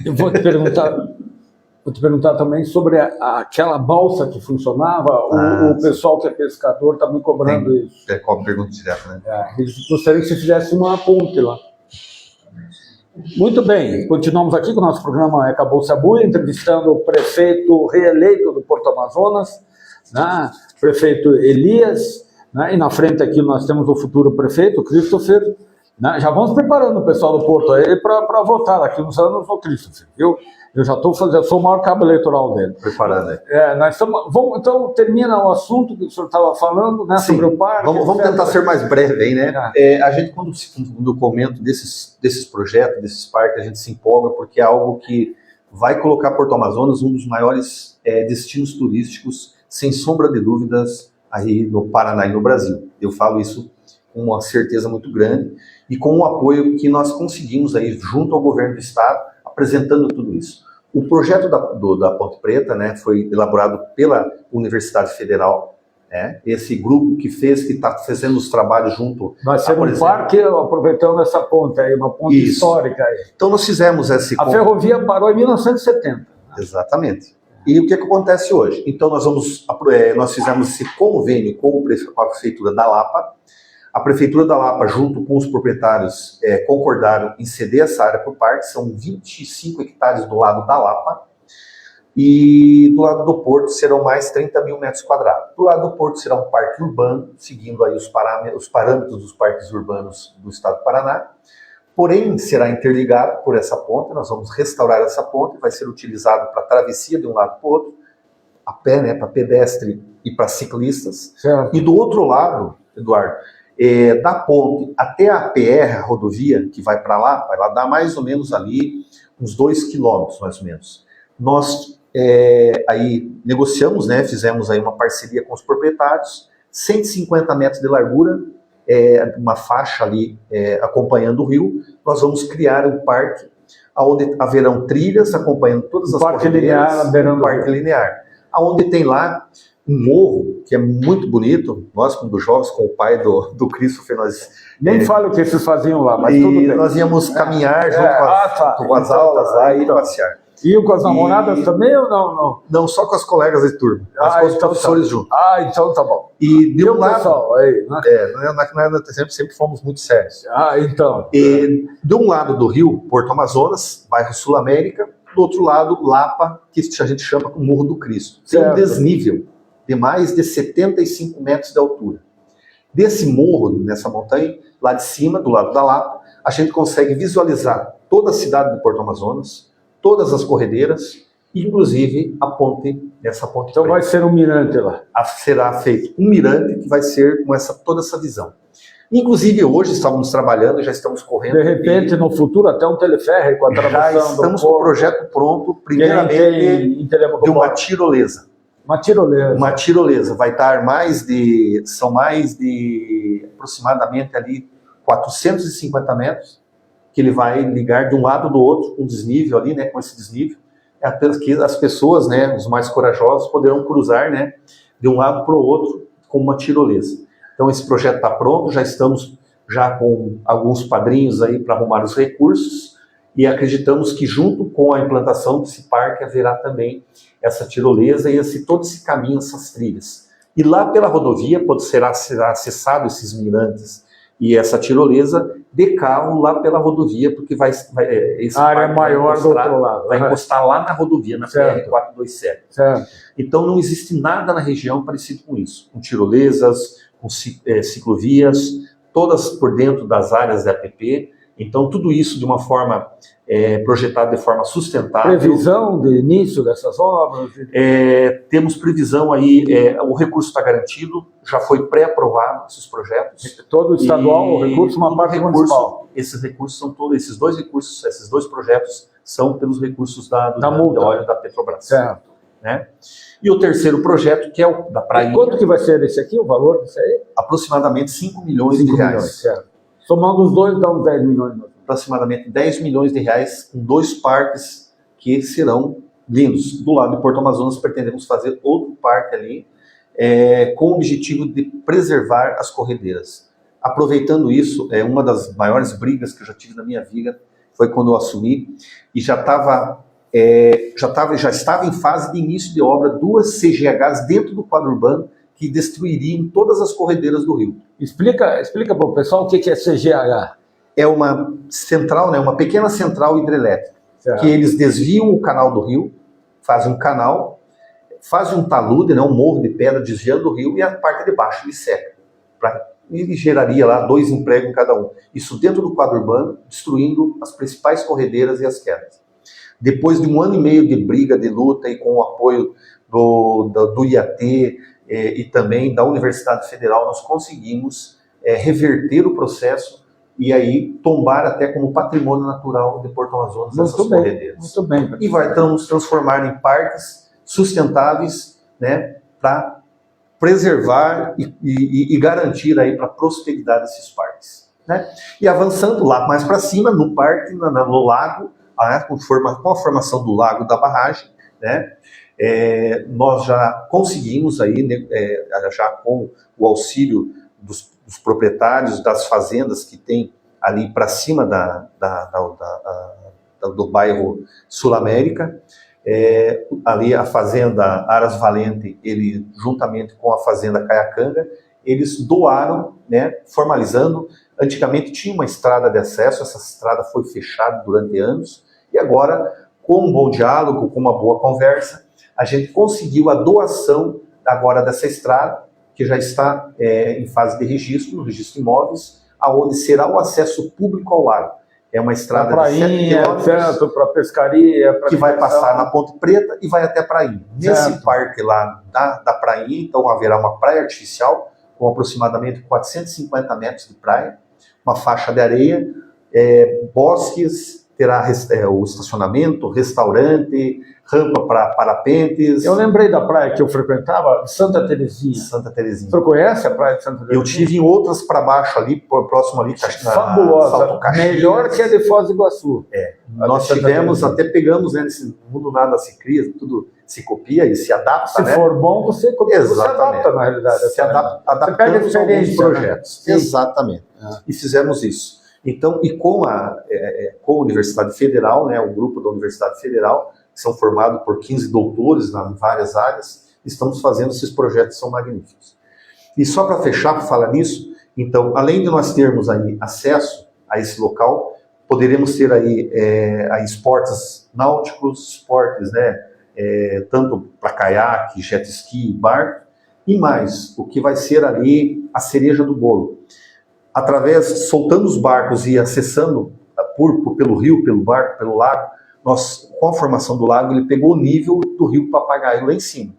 Eu vou te perguntar também sobre aquela balsa que funcionava. O pessoal que é pescador está me cobrando isso. Pergunta direta, né? Eles gostariam que você fizesse uma ponte lá. Muito bem, continuamos aqui com o nosso programa Acabou-se a Buia, entrevistando o prefeito reeleito do Porto Amazonas, né? Prefeito Elias, né? E na frente aqui nós temos o futuro prefeito, Christopher, né? Já vamos preparando o pessoal do Porto aí para votar daqui uns anos o Christopher, viu? Eu já estou fazendo, eu sou o maior cabo eleitoral dele. Preparando aí. Então termina o assunto que o senhor estava falando, né? Sim. Sobre o parque. Vamos tentar ser mais breve aí, né? A gente, quando comenta desses projetos, desses parques, a gente se empolga porque é algo que vai colocar Porto Amazonas um dos maiores destinos turísticos, sem sombra de dúvidas, aí no Paraná e no Brasil. Eu falo isso com uma certeza muito grande e com o apoio que nós conseguimos aí junto ao governo do estado, apresentando tudo isso. O projeto da Ponte Preta, né, foi elaborado pela Universidade Federal, né, esse grupo que está fazendo os trabalhos junto... Vai ser um parque aproveitando essa ponte aí, uma ponte histórica aí. Então nós fizemos esse... A ferrovia parou em 1970. Exatamente. E o que acontece hoje? Então nós fizemos esse convênio com a Prefeitura da Lapa. A Prefeitura da Lapa, junto com os proprietários, concordaram em ceder essa área para o parque. São 25 hectares do lado da Lapa. E do lado do Porto serão mais 30 mil metros quadrados. Do lado do Porto será um parque urbano, seguindo aí os parâmetros dos parques urbanos do estado do Paraná. Porém, será interligado por essa ponte, nós vamos restaurar essa ponte, vai ser utilizado para travessia de um lado para o outro, a pé, né, para pedestre e para ciclistas. Certo. E do outro lado, Eduardo, da ponte até a PR, a rodovia, que vai lá dar mais ou menos ali uns 2 quilômetros, mais ou menos. Nós aí negociamos, né, fizemos aí uma parceria com os proprietários, 150 metros de largura, uma faixa ali acompanhando o rio. Nós vamos criar um parque onde haverão trilhas acompanhando todas as corredeiras, um parque linear, onde tem lá um morro que é muito bonito. Nós, como jovens, com o pai do Christopher, nós... Nem falo o que vocês faziam lá, mas tudo bem. Nós íamos caminhar junto com as aulas lá e passear. Iam com as namoradas também ou não? Não, só com as colegas de turma, mas com os professores juntos. Então tá bom. E de um lado... Pessoal, aí, né? sempre fomos muito sérios. Então. E de um lado do rio, Porto Amazonas, bairro Sul América, do outro lado, Lapa, que a gente chama de Morro do Cristo. Tem um desnível de mais de 75 metros de altura. Desse morro, nessa montanha, lá de cima, do lado da Lapa, a gente consegue visualizar toda a cidade de Porto Amazonas, todas as corredeiras, inclusive a ponte, essa ponte. Então vai ser um mirante lá. Será feito um mirante que vai ser com toda essa visão. Inclusive hoje estávamos trabalhando, já estamos correndo. De repente, no futuro, até um teleférico com a travessão. Já estamos com o projeto pronto, primeiramente de uma tirolesa. Uma tirolesa. Uma tirolesa. Vai estar são mais de aproximadamente ali 450 metros, que ele vai ligar de um lado do outro, um desnível ali, né, com esse desnível, apenas que as pessoas, né, os mais corajosos, poderão cruzar, né, de um lado para o outro com uma tirolesa. Então esse projeto está pronto, já estamos com alguns padrinhos aí para arrumar os recursos e acreditamos que junto com a implantação desse parque haverá também essa tirolesa e todo esse caminho, essas trilhas. E lá pela rodovia será acessado esses mirantes e essa tirolesa de carro lá pela rodovia, porque esse a área maior do outro lado. Vai encostar lá na rodovia, na PR-427. Certo. Então não existe nada na região parecido com isso, com tirolesas, com ciclovias, todas por dentro das áreas da APP. Então tudo isso de uma forma projetada de forma sustentável. Previsão de início dessas obras? Temos previsão aí, o recurso está garantido, já foi pré-aprovado esses projetos. Todo estadual, o recurso, uma parte municipal. Esses recursos são todos, esses dois projetos são pelos recursos da óleo da Petrobras. Certo. Né? E o terceiro projeto, que é o da Praia. Quanto que vai ser esse aqui, o valor disso aí? Aproximadamente 5 milhões de reais. Certo. Somando os dois, dá uns 10 milhões. Aproximadamente 10 milhões de reais com 2 parques que serão lindos. Do lado de Porto Amazonas, pretendemos fazer outro parque ali, com o objetivo de preservar as corredeiras. Aproveitando isso, uma das maiores brigas que eu já tive na minha vida foi quando eu assumi, e já estava em fase de início de obra 2 CGHs dentro do quadro urbano que destruiriam todas as corredeiras do rio. Explica para o pessoal o que é CGH. É uma central, né, uma pequena central hidrelétrica, certo, que eles desviam o canal do rio, fazem um canal, fazem um talude, né, um morro de pedra desviando do rio, e a parte de baixo ele seca. E geraria lá 2 empregos em cada um. Isso dentro do quadro urbano, destruindo as principais corredeiras e as quedas. Depois de 1 ano e meio de briga, de luta, e com o apoio do IAT e também da Universidade Federal, nós conseguimos reverter o processo e aí tombar até como patrimônio natural de Porto Amazonas essas corredeiras. Muito bem. E vai nos transformar em parques sustentáveis, né, para preservar e garantir aí para a prosperidade desses parques, né? E avançando lá mais para cima, no parque, no lago, com a formação do lago da barragem, né? Nós já conseguimos aí, né, já com o auxílio dos proprietários das fazendas que tem ali para cima do bairro Sul América, ali a fazenda Aras Valente, ele juntamente com a fazenda Caiacanga, eles doaram, né, formalizando. Antigamente tinha uma estrada de acesso, essa estrada foi fechada durante anos, e agora, com um bom diálogo, com uma boa conversa, a gente conseguiu a doação agora dessa estrada, que já está em fase de registro, no registro de imóveis, aonde será o acesso público ao lago. É uma estrada de 7 quilômetros para pescaria, que vai passar na Ponte Preta e vai até a Prainha. Nesse parque lá da Prainha, então haverá uma praia artificial com aproximadamente 450 metros de praia, uma faixa de areia, bosques, terá o estacionamento, restaurante, rampa para parapentes. Eu lembrei da praia que eu frequentava, Santa Terezinha. Santa Terezinha. Você conhece a praia de Santa Terezinha? Eu tive em outras para baixo ali, próximo ali. Fabulosa, melhor que a de Foz do Iguaçu. Nós tivemos, até pegamos, né, nesse mundo nada se cria, tudo se copia e se adapta, se né? for bom, você adapta, na realidade. Se adaptamos a alguns projetos. Né? Exatamente. E fizemos isso. Então, e com a Universidade Federal, né, o grupo da Universidade Federal, que são formados por 15 doutores em várias áreas, estamos fazendo esses projetos que são magníficos. E só para fechar, para falar nisso, então, além de nós termos aí acesso a esse local, poderemos ter aí esportes náuticos, esportes, né, tanto para caiaque, jet ski, barco, e mais, o que vai ser ali a cereja do bolo. Soltando os barcos e acessando pelo rio, pelo barco, pelo lago, com a formação do lago, ele pegou o nível do rio Papagaio lá em cima.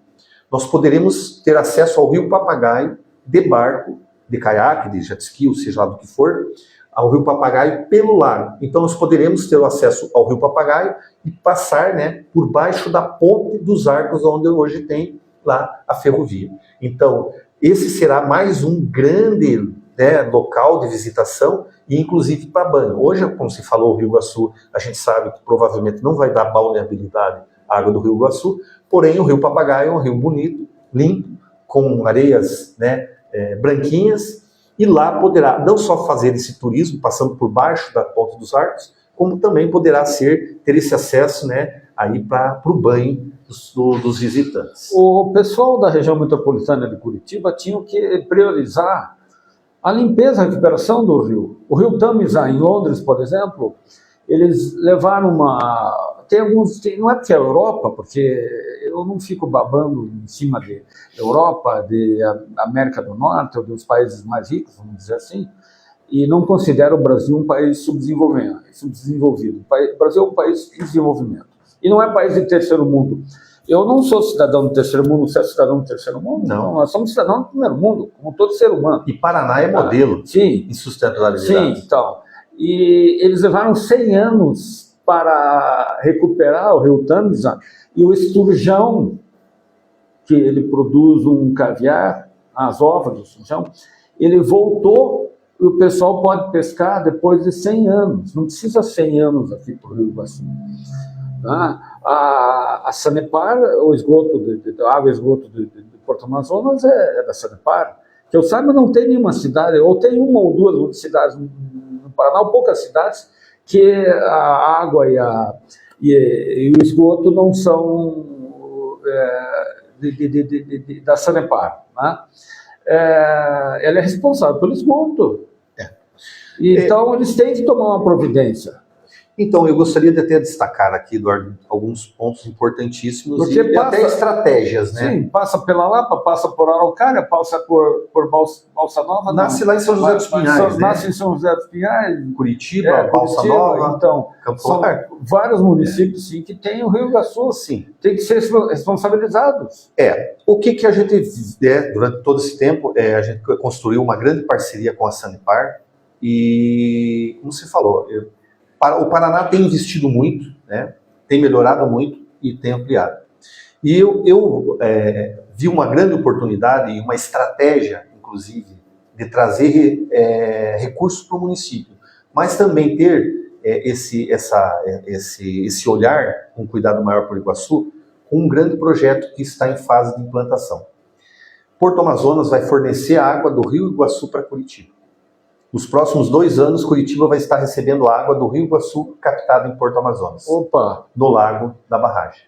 Nós poderemos ter acesso ao rio Papagaio de barco, de caiaque, de jet ski, ou seja lá do que for, ao rio Papagaio pelo lago. Então nós poderemos ter o acesso ao rio Papagaio e passar, né, por baixo da ponte dos arcos, onde hoje tem lá a ferrovia. Então, esse será mais um grande, né, local de visitação e inclusive para banho. Hoje, como se falou, o Rio Iguaçu, a gente sabe que provavelmente não vai dar balneabilidade à água do Rio Iguaçu, porém o Rio Papagaio é um rio bonito, limpo, com areias, né, branquinhas, e lá poderá não só fazer esse turismo, passando por baixo da Ponte dos Arcos, como também poderá ter esse acesso, né, aí para o banho dos visitantes. O pessoal da região metropolitana de Curitiba tinha que priorizar a limpeza e a recuperação do rio. O rio Tamisa, em Londres, por exemplo, eles levaram não é porque é a Europa, porque eu não fico babando em cima de Europa, de América do Norte, ou dos países mais ricos, vamos dizer assim, e não considero o Brasil um país subdesenvolvido. O Brasil é um país em desenvolvimento. E não é país de terceiro mundo. Eu não sou cidadão do terceiro mundo, você é cidadão do terceiro mundo? Não. Nós somos cidadãos do primeiro mundo, como todo ser humano. E Paraná é modelo sim, em sustentabilidade. Sim, então. E eles levaram 100 anos para recuperar o rio Tamisa, e o esturjão, que ele produz um caviar, as ovas do esturjão, ele voltou e o pessoal pode pescar depois de 100 anos. Não precisa 100 anos aqui para o Rio Iguaçu. A Sanepar, o esgoto, a água e esgoto de Porto Amazonas é da Sanepar. Que eu saiba, não tem nenhuma cidade, ou tem uma ou duas cidades no Paraná, ou poucas cidades, que a água e o esgoto não são da Sanepar. Né? Ela é responsável pelo esgoto. Então, eles têm que tomar uma providência. Então, eu gostaria de até destacar aqui, Eduardo, alguns pontos importantíssimos. Porque e até estratégias, né? Sim, passa pela Lapa, passa por Araucária, passa por Balsa Nova. Nasce lá em São José dos Pinhais, né? Nasce em São José dos Pinhais. Curitiba, Balsa Nova, então, Campo são Largo. Vários municípios, sim, que têm o Rio Iguaçu, sim. Tem que ser responsabilizados. O que a gente, durante todo esse tempo, a gente construiu uma grande parceria com a Sanepar e, como você falou, o Paraná tem investido muito, né, tem melhorado muito e tem ampliado. E eu vi uma grande oportunidade e uma estratégia, inclusive, de trazer recursos para o município, mas também ter esse olhar, um cuidado maior para o Iguaçu, com um grande projeto que está em fase de implantação. Porto Amazonas vai fornecer a água do Rio Iguaçu para Curitiba. Nos próximos 2 anos, Curitiba vai estar recebendo a água do Rio Iguaçu captada em Porto Amazonas, no lago da barragem.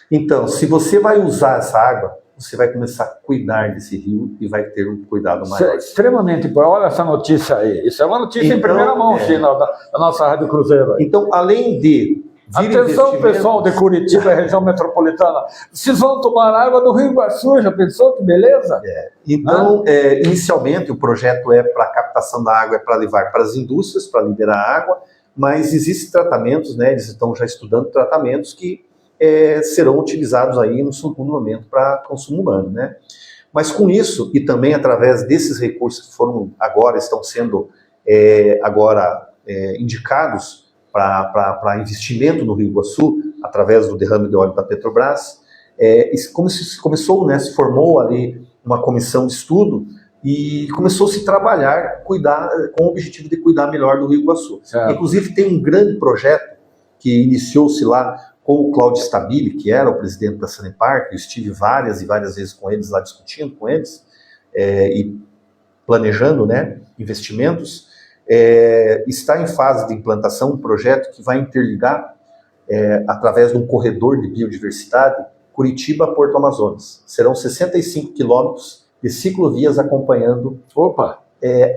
Então, se você vai usar essa água, você vai começar a cuidar desse rio e vai ter um cuidado maior. Isso é extremamente importante. Olha essa notícia aí. Isso é uma notícia em primeira mão, da nossa Rádio Cruzeiro. Então, além de... Atenção, pessoal de Curitiba e região metropolitana. Vocês vão tomar água do Rio Iguaçu, já pensou? Que beleza? Então, inicialmente, o projeto para a captação da água, para levar para as indústrias, para liberar água, mas existem tratamentos, né? Eles estão já estudando tratamentos que serão utilizados aí no segundo momento para consumo humano, né? Mas com isso, e também através desses recursos que estão sendo indicados para investimento no Rio Iguaçu, através do derrame de óleo da Petrobras, começou, né, se formou ali uma comissão de estudo e começou-se a trabalhar, com o objetivo de cuidar melhor do Rio Iguaçu. Certo. Inclusive tem um grande projeto que iniciou-se lá com o Cláudio Stabile, que era o presidente da Sanepar, que eu estive várias e várias vezes com eles lá, discutindo com eles e planejando, né, investimentos. Está em fase de implantação um projeto que vai interligar, através de um corredor de biodiversidade, Curitiba a Porto Amazonas. Serão 65 quilômetros de ciclovias acompanhando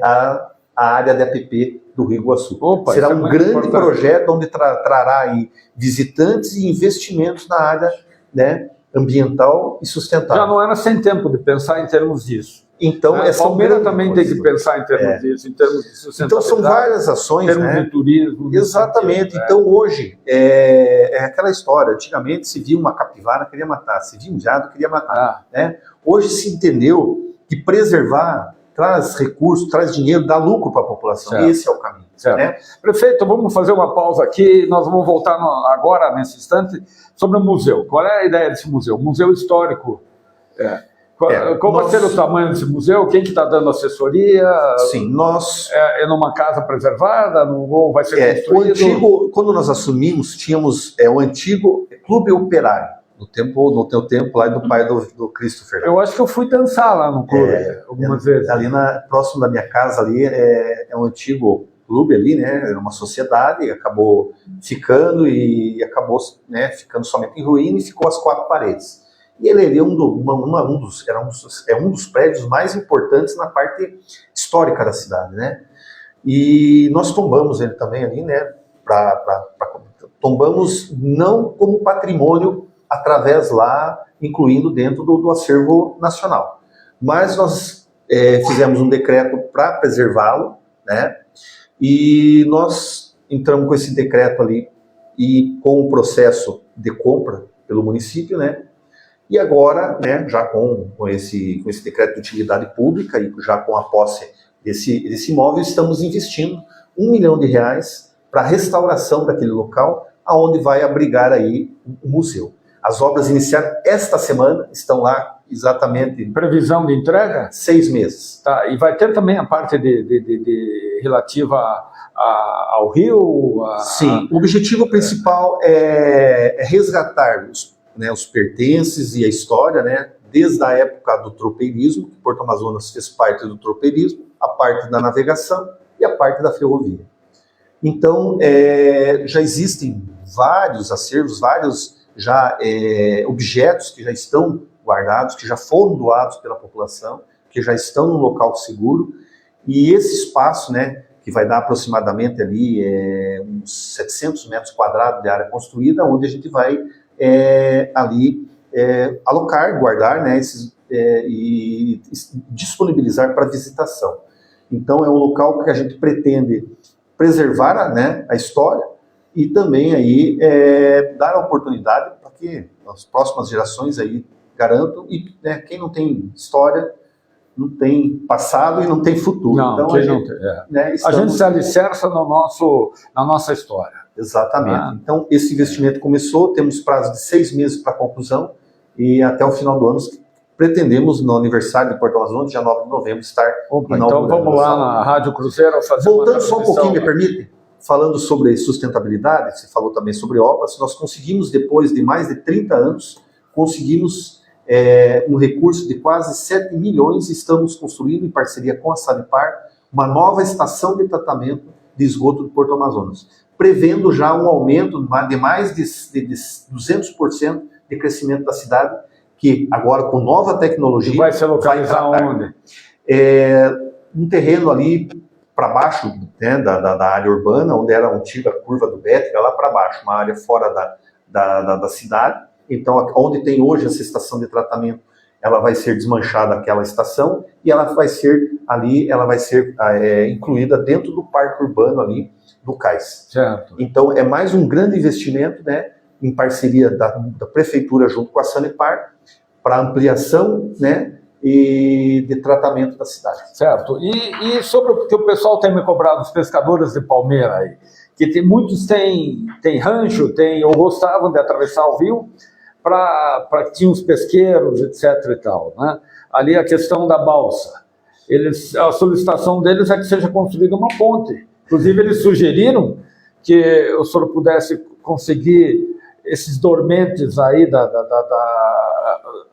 a área de APP do Rio Iguaçu. Será um grande projeto onde trará aí visitantes e investimentos na área, né, ambiental e sustentável. Já não era sem tempo de pensar em termos disso. Então, Palmeiras também tem que pensar em termos disso, em termos de sustentabilidade. Então, são várias ações, em termos de turismo. Exatamente. Sentido, então, hoje, é aquela história. Antigamente, se via uma capivara, queria matar. Se via um veado, queria matar. Né? Hoje se entendeu que preservar traz recursos, traz dinheiro, dá lucro para a população. Certo. Esse é o caminho. Né? Prefeito, vamos fazer uma pausa aqui. Nós vamos voltar agora, nesse instante, sobre o museu. Qual é a ideia desse museu? Museu histórico. Qual vai ser o tamanho desse museu? Quem que está dando assessoria? Sim, nós... É numa casa preservada? Ou vai ser construído? Quando nós assumimos, tínhamos o antigo Clube Operário, no teu tempo lá do pai do Christopher. Eu acho que eu fui dançar lá no clube algumas vezes. Ali próximo da minha casa, ali é um antigo clube ali, né? Era uma sociedade, acabou ficando ficando somente em ruína e ficou as 4 paredes. E ele é um dos prédios mais importantes na parte histórica da cidade, né? E nós tombamos ele também ali, né? Tombamos não como patrimônio através lá, incluindo dentro do acervo nacional. Mas nós fizemos um decreto para preservá-lo, né? E nós entramos com esse decreto ali e com o processo de compra pelo município, né? E agora, né, já com esse decreto de utilidade pública e já com a posse desse imóvel, estamos investindo R$1 milhão para a restauração daquele local, aonde vai abrigar aí o museu. As obras iniciaram esta semana, estão lá exatamente... Previsão de entrega? 6 meses. Tá, e vai ter também a parte relativa ao rio? Sim, o objetivo principal é resgatar os pertences e a história, né, desde a época do tropeirismo, que Porto Amazonas fez parte do tropeirismo, a parte da navegação e a parte da ferrovia. Então, já existem vários acervos, vários objetos que já estão guardados, que já foram doados pela população, que já estão num local seguro, e esse espaço, né, que vai dar aproximadamente ali uns 700 metros quadrados de área construída, onde a gente vai alocar, guardar, né, e disponibilizar para visitação. Então é um local que a gente pretende preservar, né, a história e também aí dar a oportunidade para que as próximas gerações aí garantam, e né, quem não tem história não tem passado e não tem futuro. Não, então a gente se alicerça na nossa história. Exatamente. Então, esse investimento começou, temos prazo de 6 meses para conclusão, e até o final do ano pretendemos, no aniversário de Porto Amazonas, dia 9 de novembro, estar Então vamos lá na Rádio Cruzeiro fazer Voltando só um pouquinho, me permite? Falando sobre sustentabilidade, você falou também sobre obras, nós conseguimos, depois de mais de 30 anos, conseguimos um recurso de quase 7 milhões, estamos construindo, em parceria com a Sanepar, uma nova estação de tratamento de esgoto do Porto Amazonas, prevendo já um aumento de mais de 200% de crescimento da cidade, que agora com nova tecnologia... E vai se localizar onde? Um terreno ali para baixo, né, da área urbana, onde era a antiga curva do Bétega, lá para baixo, uma área fora da cidade. Então, onde tem hoje essa estação de tratamento, ela vai ser desmanchada, aquela estação, e ela vai ser incluída dentro do parque urbano ali do Cais. Certo. Então, é mais um grande investimento, né, em parceria da prefeitura junto com a Sanepar, para ampliação, né, e de tratamento da cidade. Certo. E sobre o que o pessoal tem me cobrado, os pescadores de Palmeira aí, que muitos têm rancho, ou gostavam de atravessar o rio, para que tinham os pesqueiros, etc. e tal, né? Ali a questão da balsa. A solicitação deles é que seja construída uma ponte. Inclusive, eles sugeriram que o senhor pudesse conseguir esses dormentes aí,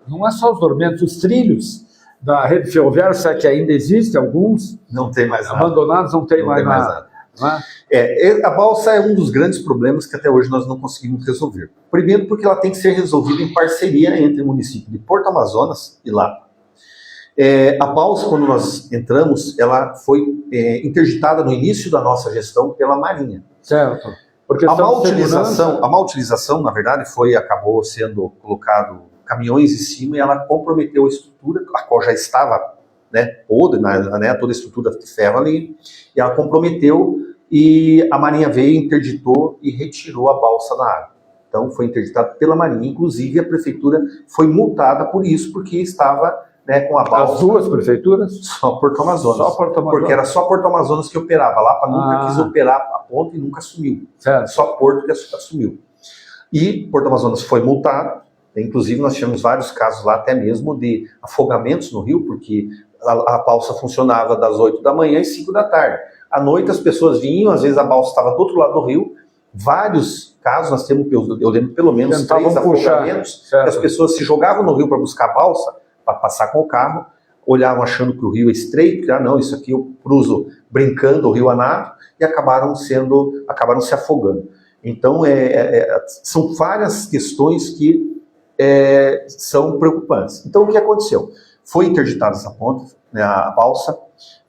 não é só os dormentes, os trilhos da rede ferroviária, se é que ainda existem alguns. Não tem mais nada. Abandonados, não tem mais nada. A balsa é um dos grandes problemas que até hoje nós não conseguimos resolver. Primeiro porque ela tem que ser resolvida em parceria entre o município de Porto Amazonas e Lapa. A balsa, quando nós entramos, ela foi interditada no início da nossa gestão pela Marinha. Certo. Porque a má utilização, na verdade, acabou sendo colocado caminhões em cima e ela comprometeu a estrutura, a qual já estava, né, podre, né, toda a estrutura de ferro ali, e ela comprometeu, e a Marinha veio, interditou e retirou a balsa da água. Então foi interditado pela Marinha, inclusive a prefeitura foi multada por isso, porque estava, né, com a balsa... As duas prefeituras? Só Porto Amazonas. Só Porto Amazonas. Porque era só Porto Amazonas que operava. Lapa nunca quis operar a ponta e nunca assumiu. Certo. Só Porto que assumiu. E Porto Amazonas foi multado. Inclusive nós tivemos vários casos lá até mesmo de afogamentos no rio, porque a balsa funcionava das 8 da manhã às 5 da tarde. À noite as pessoas vinham, às vezes a balsa estava do outro lado do rio. Vários casos, nós temos, eu lembro pelo menos tentavam 3 afogamentos, que as pessoas se jogavam no rio para buscar a balsa, para passar com o carro, olhavam achando que o rio é estreito, não, isso aqui eu cruzo brincando o rio Anato, e acabaram se afogando. Então, são várias questões que são preocupantes. Então, o que aconteceu? Foi interditada essa ponta, né, a balsa,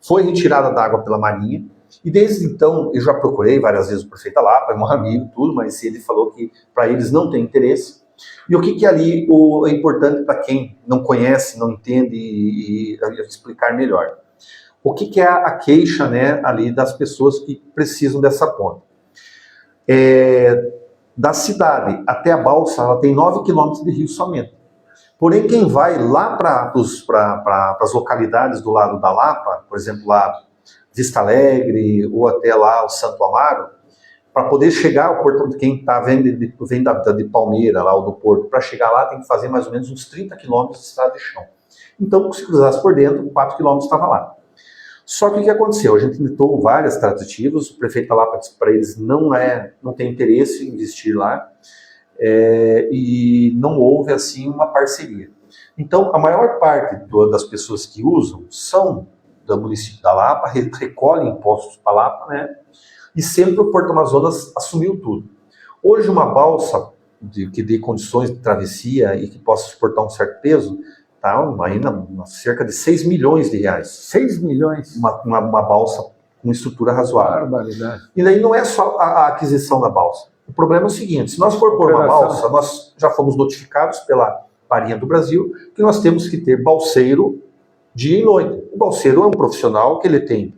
foi retirada da água pela Marinha, e desde então, eu já procurei várias vezes o prefeito Lapa, é um amigo, tudo, mas ele falou que para eles não tem interesse. E o que ali é importante para quem não conhece, não entende e explicar melhor. O que é a queixa, né, ali das pessoas que precisam dessa ponte? Da cidade até a balsa, ela tem 9 quilômetros de rio somente. Porém, quem vai lá para as localidades do lado da Lapa, por exemplo, lá Vista Alegre ou até lá o Santo Amaro, para poder chegar ao porto, quem vem de Palmeira, lá, ou do porto, para chegar lá tem que fazer mais ou menos uns 30 quilômetros de estrada de chão. Então, se cruzasse por dentro, 4 quilômetros estava lá. Só que o que aconteceu? A gente tentou várias tratativas, o prefeito lá para eles não tem interesse em investir lá, e não houve assim uma parceria. Então, a maior parte das pessoas que usam são do município da Lapa, recolhem impostos para Lapa, né? E sempre o Porto Amazonas assumiu tudo. Hoje uma balsa que dê condições de travessia e que possa suportar um certo peso, tá ainda cerca de 6 milhões de reais. 6 milhões? Uma balsa com estrutura razoável. Barbaridade. E daí não é só a aquisição da balsa. O problema é o seguinte, se nós for pôr uma balsa, nós já fomos notificados pela Marinha do Brasil que nós temos que ter balseiro dia e noite. O balseiro é um profissional que ele tem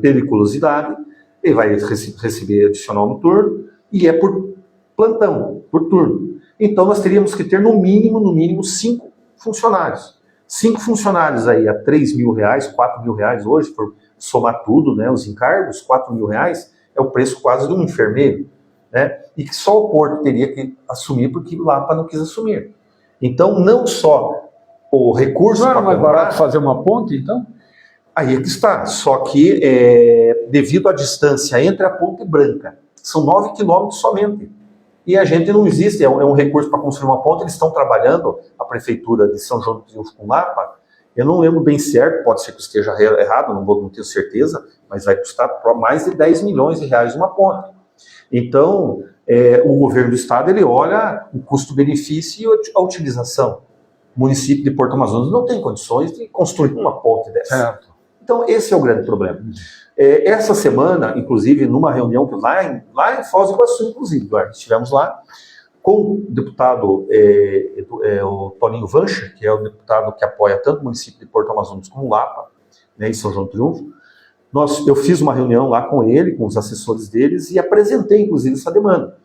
periculosidade, ele vai receber adicional no turno, e é por plantão, por turno. Então nós teríamos que ter no mínimo 5 funcionários. 5 funcionários aí a 3 mil reais, 4 mil reais hoje, por somar tudo, né, os encargos, 4 mil reais é o preço quase de um enfermeiro. né? E que só o Porto teria que assumir porque o Lapa não quis assumir. Então, não só o recurso... Não era para mais comprar, barato fazer uma ponte, então? aí é que está, só que devido à distância entre a Ponte Branca, são 9 quilômetros somente, e a gente não existe, é um recurso para construir uma ponte, eles estão trabalhando, a Prefeitura de São João do Triunfo com Lapa, eu não lembro bem certo, pode ser que esteja errado, não tenho certeza, mas vai custar mais de 10 milhões de reais uma ponte. Então, o governo do estado, ele olha o custo-benefício e a utilização. O município de Porto Amazonas não tem condições de construir uma ponte dessa. Certo. Então, esse é o grande problema. Essa semana, inclusive, numa reunião que lá em Foz do Iguaçu, inclusive, Eduardo, estivemos lá com o deputado o Toninho Vancha, que é o deputado que apoia tanto o município de Porto Amazonas como o Lapa, né, em São João do Triunfo. Eu fiz uma reunião lá com ele, com os assessores deles, e apresentei, inclusive, essa demanda.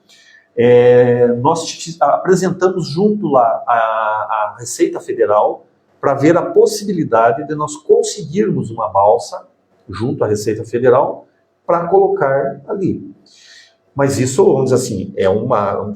Nós apresentamos junto lá a Receita Federal para ver a possibilidade de nós conseguirmos uma balsa junto à Receita Federal para colocar ali. Mas isso, vamos dizer assim,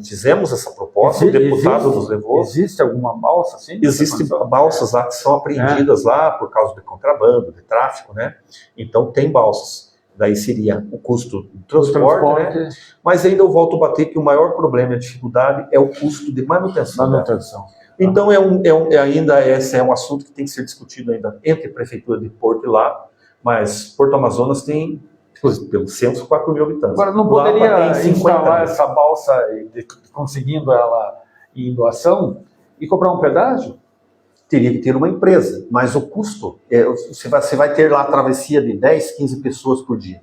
fizemos essa proposta, o deputado nos levou. Existe alguma balsa assim? Existem balsas lá que são apreendidas lá por causa de contrabando, de tráfico, né? Então tem balsas. Daí seria o custo do transporte. Né? Mas ainda eu volto a bater que o maior problema e a dificuldade é o custo de manutenção. Então esse é um assunto que tem que ser discutido ainda entre a Prefeitura de Porto e lá, mas Porto Amazonas tem, pelo censo, 4 mil habitantes. Agora, não poderia instalar essa balsa, conseguindo ela em doação, e cobrar um pedágio? Teria que ter uma empresa, mas o custo, você vai ter lá a travessia de 10, 15 pessoas por dia.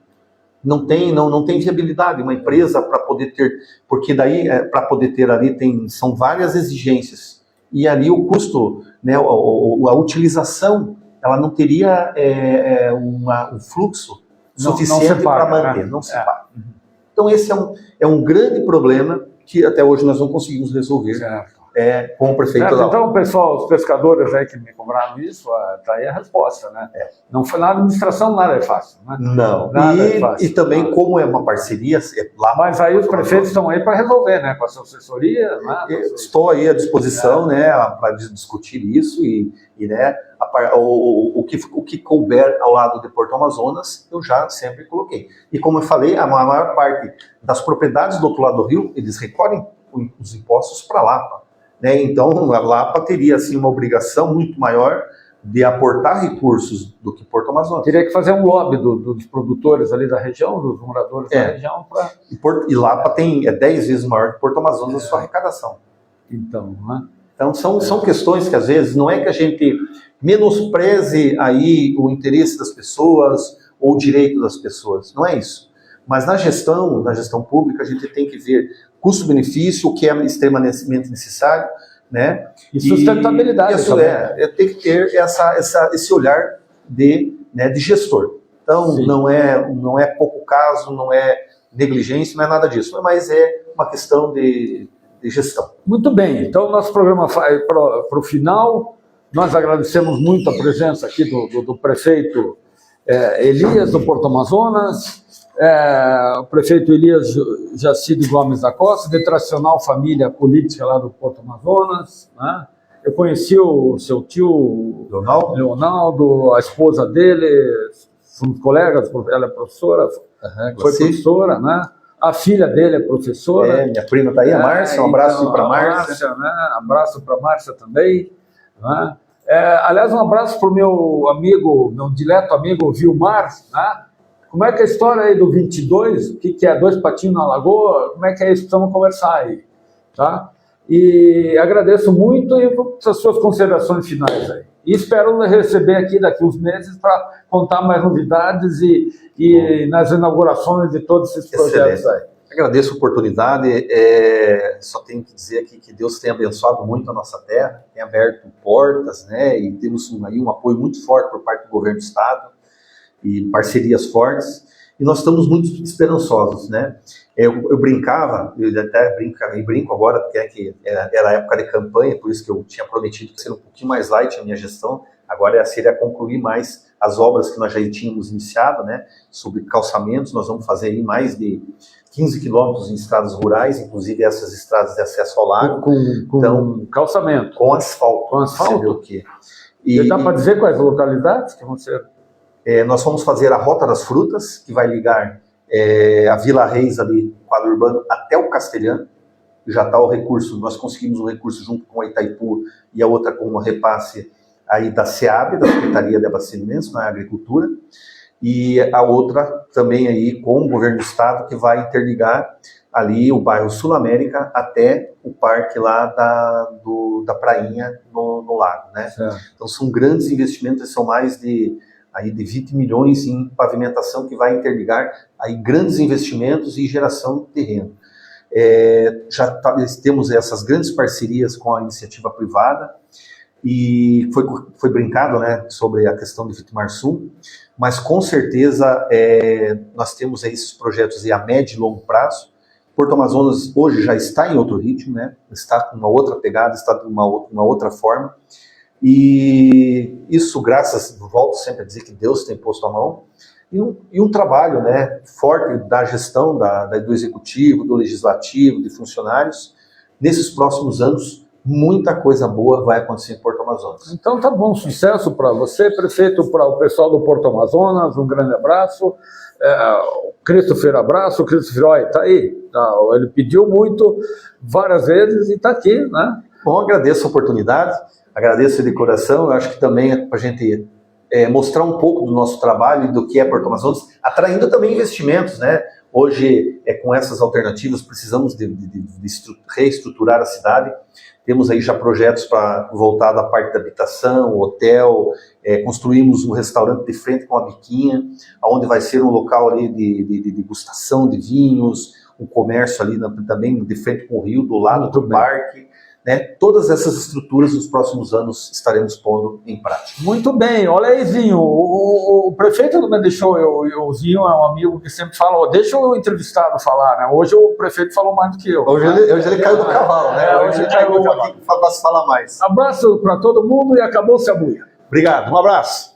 Não tem viabilidade, uma empresa para poder ter, porque daí, para poder ter ali, são várias exigências. E ali o custo, né, a utilização, ela não teria um fluxo suficiente para manter, não se paga. Então esse é um grande problema que até hoje nós não conseguimos resolver com o prefeito da Então, pessoal, os pescadores aí que me cobraram isso, tá aí a resposta, né? Não foi na administração, nada é fácil, né? Não, é fácil, e também como é uma parceria... Mas aí os prefeitos estão aí para resolver, né? Com a sua assessoria, né? Estou aí à disposição, né, para discutir isso e né, o que couber ao lado de Porto Amazonas, eu já sempre coloquei. E como eu falei, a maior parte das propriedades do outro lado do rio, eles recolhem os impostos para Lapa. Né? Então, a Lapa teria assim, uma obrigação muito maior de aportar recursos do que Porto Amazonas. Teria que fazer um lobby dos produtores ali da região, dos moradores da região. E Lapa é 10 vezes maior que Porto Amazonas na sua arrecadação. Então, né? Então são questões que às vezes não é que a gente menospreze aí o interesse das pessoas ou o direito das pessoas, não é isso. Mas na gestão pública a gente tem que ver custo-benefício, o que é extremamente necessário, né? E sustentabilidade. Isso tem que ter esse olhar de gestor. Então não é pouco caso, não é negligência, não é nada disso, mas é uma questão de gestão. Muito bem, então nosso programa vai para o final. Nós agradecemos muito a presença aqui do prefeito Elias, do Porto Amazonas, o prefeito Elias Jacide Gomes da Costa, de tradicional família política lá do Porto Amazonas, né? Eu conheci o seu tio Leonardo, a esposa dele, somos colegas, ela é professora, foi professora, né? A filha dele é professora. Minha prima está aí, a Márcia, um abraço para a Márcia. Né? Abraço para a Márcia também. Né? Aliás, um abraço para o meu dileto amigo Vilmar. Né? Como é que é a história aí do 22? O que é 2 patinhos na lagoa? Como é que é isso? Precisamos conversar aí. Tá? E agradeço muito e as suas considerações finais aí. E espero receber aqui daqui uns meses para contar mais novidades e nas inaugurações de todos esses projetos aí. Agradeço a oportunidade, só tenho que dizer aqui que Deus tem abençoado muito a nossa terra, tem aberto portas, né, e temos aí um apoio muito forte por parte do governo do estado e parcerias fortes, e nós estamos muito esperançosos, né. Eu brincava, eu até brinco agora, porque era a época de campanha, por isso que eu tinha prometido ser um pouquinho mais light a minha gestão, agora seria concluir mais as obras que nós já tínhamos iniciado, né, sobre calçamentos. Nós vamos fazer aí mais de 15 quilômetros em estradas rurais, inclusive essas estradas de acesso ao lago. Com calçamento. Com asfalto. Com asfalto? Você vê o quê? E dá para dizer quais localidades que vão ser? Nós vamos fazer a Rota das Frutas, que vai ligar a Vila Reis ali, quadro urbano, até o Castelhano. Já está o recurso, nós conseguimos um recurso junto com a Itaipu e a outra com uma repasse aí da SEAB, da Secretaria de Abastecimentos na Agricultura, e a outra também aí com o Governo do Estado, que vai interligar ali o bairro Sul América até o parque lá da Prainha no lago, né? Certo. Então são grandes investimentos, são mais de 20 milhões em pavimentação, que vai interligar aí grandes investimentos e geração de renda. Temos essas grandes parcerias com a iniciativa privada, e foi brincado, né, sobre a questão de Vitimarsul, mas com certeza nós temos aí esses projetos a médio e longo prazo. Porto Amazonas hoje já está em outro ritmo, né, está com uma outra pegada, está de uma outra forma, e isso volto sempre a dizer que Deus tem posto a mão, e um trabalho, né, forte da gestão, do executivo, do legislativo, de funcionários. Nesses próximos anos, muita coisa boa vai acontecer em Porto Amazonas. Então tá bom, sucesso para você, prefeito, para o pessoal do Porto Amazonas, um grande abraço. O Christopher, abraço. O Christopher, tá aí, ele pediu muito, várias vezes, e está aqui, né? Bom, agradeço a oportunidade, agradeço de coração. Eu acho que também é para a gente mostrar um pouco do nosso trabalho e do que é Porto Amazonas, atraindo também investimentos, né? Hoje, com essas alternativas, precisamos de reestruturar a cidade. Temos aí já projetos para voltar da parte da habitação, hotel, construímos um restaurante de frente com a biquinha, onde vai ser um local ali de degustação de vinhos, um comércio ali também de frente com o rio, do lado do parque. Né? Todas essas estruturas nos próximos anos estaremos pondo em prática. Muito bem, olha aí, Zinho, o prefeito não me deixou, o Zinho é um amigo que sempre fala, deixa o entrevistado falar, né? Hoje o prefeito falou mais do que eu. Hoje ele caiu do cavalo, né? Hoje ele caiu do cavalo. Para se falar mais. Abraço para todo mundo e acabou-se a buia. Obrigado, um abraço.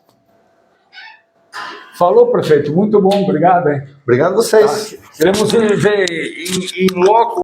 Falou, prefeito, muito bom, obrigado. Hein? Obrigado a vocês. Queremos ver em loco